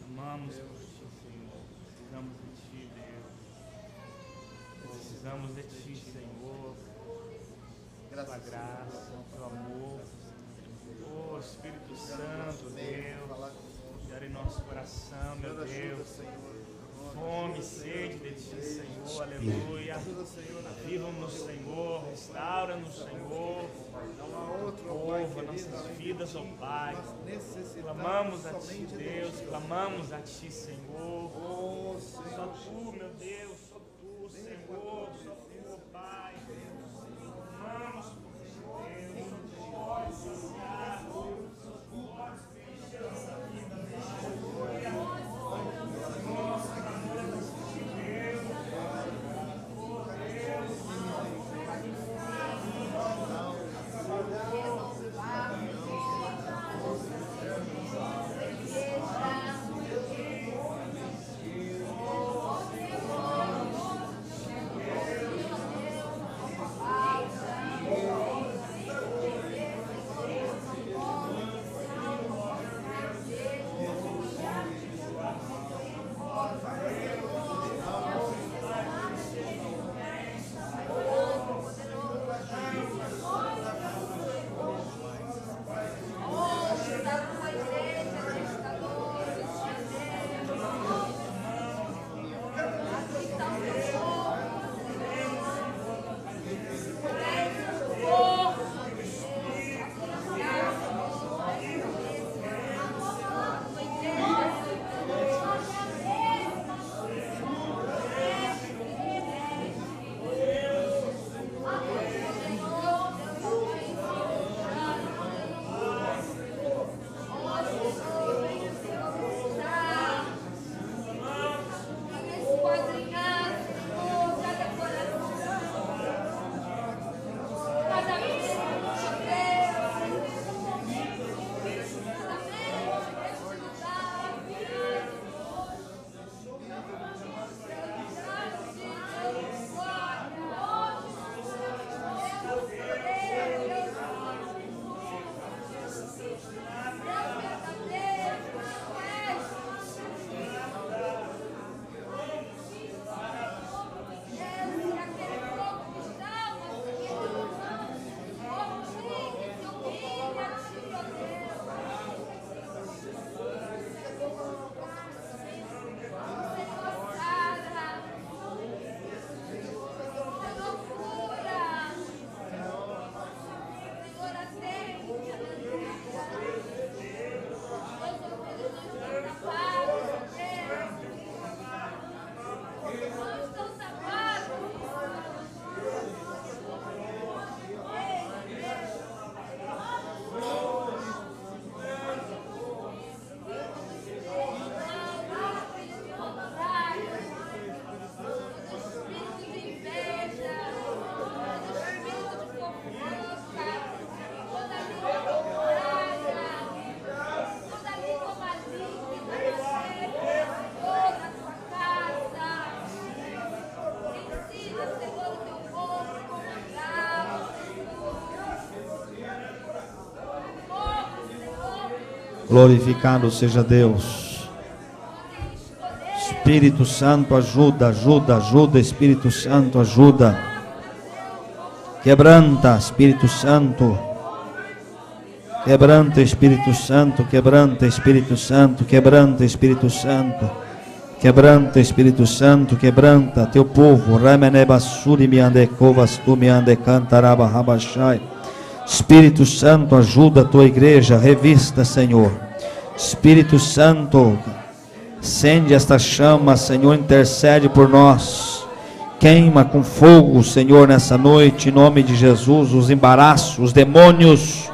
Clamamos por Ti, Senhor. Precisamos de Ti, Deus. Precisamos de Ti, Senhor. Pela graça, pelo amor. Oh Espírito Santo, Deus. Gera em nosso coração, meu Deus. Fome, sede de Ti, Senhor, aleluia. Aviva-nos, Senhor, restaura-nos, Senhor. Povo, nossas vidas, ó Pai. Clamamos a Ti, Deus, clamamos a Ti, Senhor. Só Tu, meu Deus, só Tu, Senhor, só Tu, ó Pai. Clamamos por Ti, Deus, só Tu pode saciar, só Tu pode preencher nossa vida, aleluia. Glorificado seja Deus. Espírito Santo, ajuda, ajuda, ajuda. Espírito Santo, ajuda. Quebranta, Espírito Santo. Quebranta, Espírito Santo. Quebranta, Espírito Santo. Quebranta, Espírito Santo. Quebranta, Espírito Santo. Quebranta teu povo. Remenebassuri miandekovas tu miandecantaraba rabachai. Espírito Santo, ajuda a tua igreja. Revista, Senhor. Espírito Santo, acende esta chama, Senhor, intercede por nós. Queima com fogo, Senhor, nessa noite, em nome de Jesus, os embaraços, os demônios.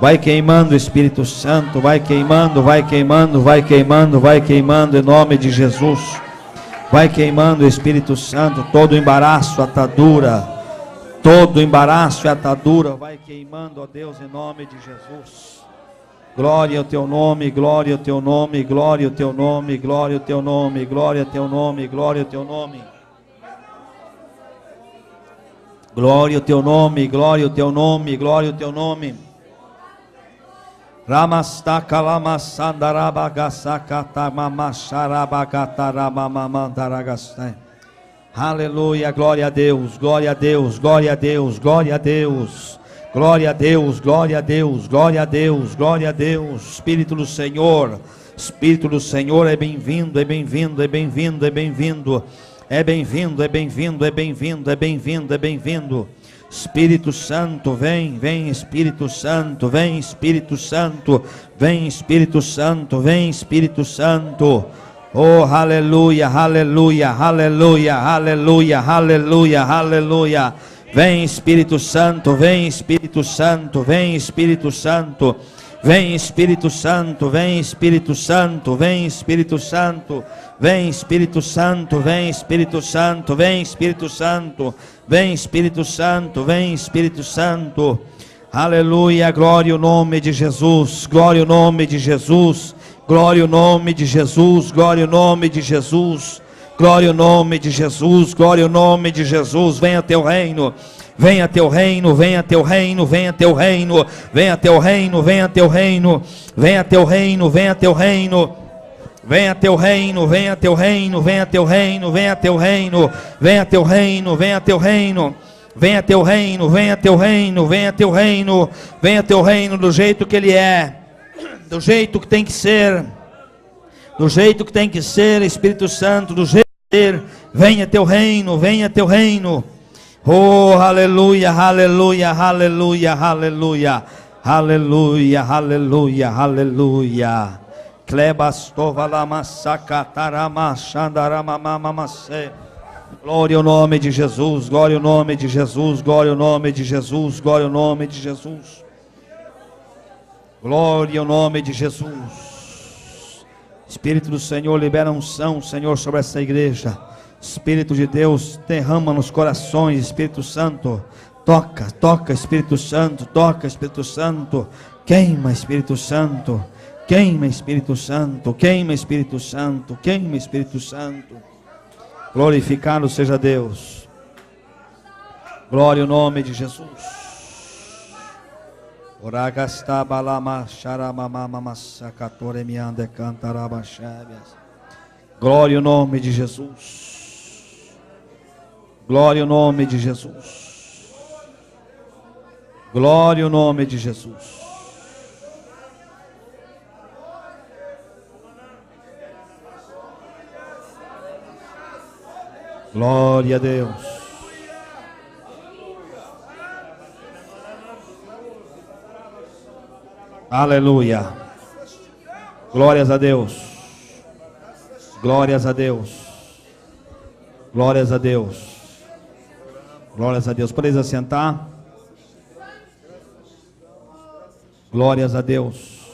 Vai queimando, Espírito Santo, vai queimando, vai queimando, vai queimando, vai queimando, em nome de Jesus. Vai queimando, Espírito Santo, todo embaraço, atadura, todo embaraço e atadura, vai queimando, ó Deus, em nome de Jesus. Glória ao teu nome, glória ao teu nome, glória ao teu nome, glória ao teu nome, glória ao teu nome, glória ao teu nome. Glória ao teu nome, glória ao teu nome, glória ao teu nome. Ramastaka lamasandarabagassakata mamacharabagatarabamamandaragastai. Aleluia, glória a Deus, glória a Deus, glória a Deus, glória a Deus. Glória a Deus, glória a Deus, glória a Deus, glória a Deus. Espírito do Senhor é bem-vindo, é bem-vindo, é bem-vindo, é bem-vindo. É bem-vindo, é bem-vindo, é bem-vindo, é bem-vindo, é bem-vindo. Espírito Santo, vem, vem Espírito Santo, vem Espírito Santo, vem Espírito Santo, vem Espírito Santo. Oh, aleluia, aleluia, aleluia, aleluia, aleluia, aleluia. Vem Espírito Santo, vem Espírito Santo, vem Espírito Santo, vem Espírito Santo, vem Espírito Santo, vem Espírito Santo, vem Espírito Santo, vem Espírito Santo, vem Espírito Santo, vem Espírito Santo, vem Espírito Santo. Aleluia, glória ao nome de Jesus, glória ao nome de Jesus, glória ao nome de Jesus, glória ao nome de Jesus. Glória ao nome de Jesus, glória ao nome de Jesus. Venha teu reino, venha teu reino, venha teu reino, venha teu reino, venha teu reino, venha teu reino, venha teu reino, venha teu reino. Venha teu reino, venha teu reino, venha teu reino, venha teu reino, venha teu reino, venha teu reino. Venha teu reino, venha teu reino, venha teu reino, venha teu reino do jeito que ele é, do jeito que tem que ser. Do jeito que tem que ser, Espírito Santo, do jeito que tem que ser, venha teu reino, venha teu reino. Oh, aleluia, aleluia, aleluia, aleluia, aleluia, aleluia, aleluia. Klebastova lamassakatarama shandaramamamamase. Glória ao nome de Jesus, glória ao nome de Jesus, glória ao nome de Jesus, glória ao nome de Jesus. Glória ao nome de Jesus. Espírito do Senhor, libera unção, Senhor, sobre essa igreja. Espírito de Deus, derrama nos corações, Espírito Santo. Toca, toca, Espírito Santo, toca, Espírito Santo. Queima, Espírito Santo. Queima, Espírito Santo. Queima, Espírito Santo. Queima, Espírito Santo. Glorificado seja Deus. Glória ao nome de Jesus. Glória ao nome de Jesus. Glória ao nome de Jesus. Glória ao nome de Jesus. Glória a Deus. Aleluia. Glórias a Deus. Glórias a Deus. Glórias a Deus. Glórias a Deus. Podeis assentar. Glórias a Deus.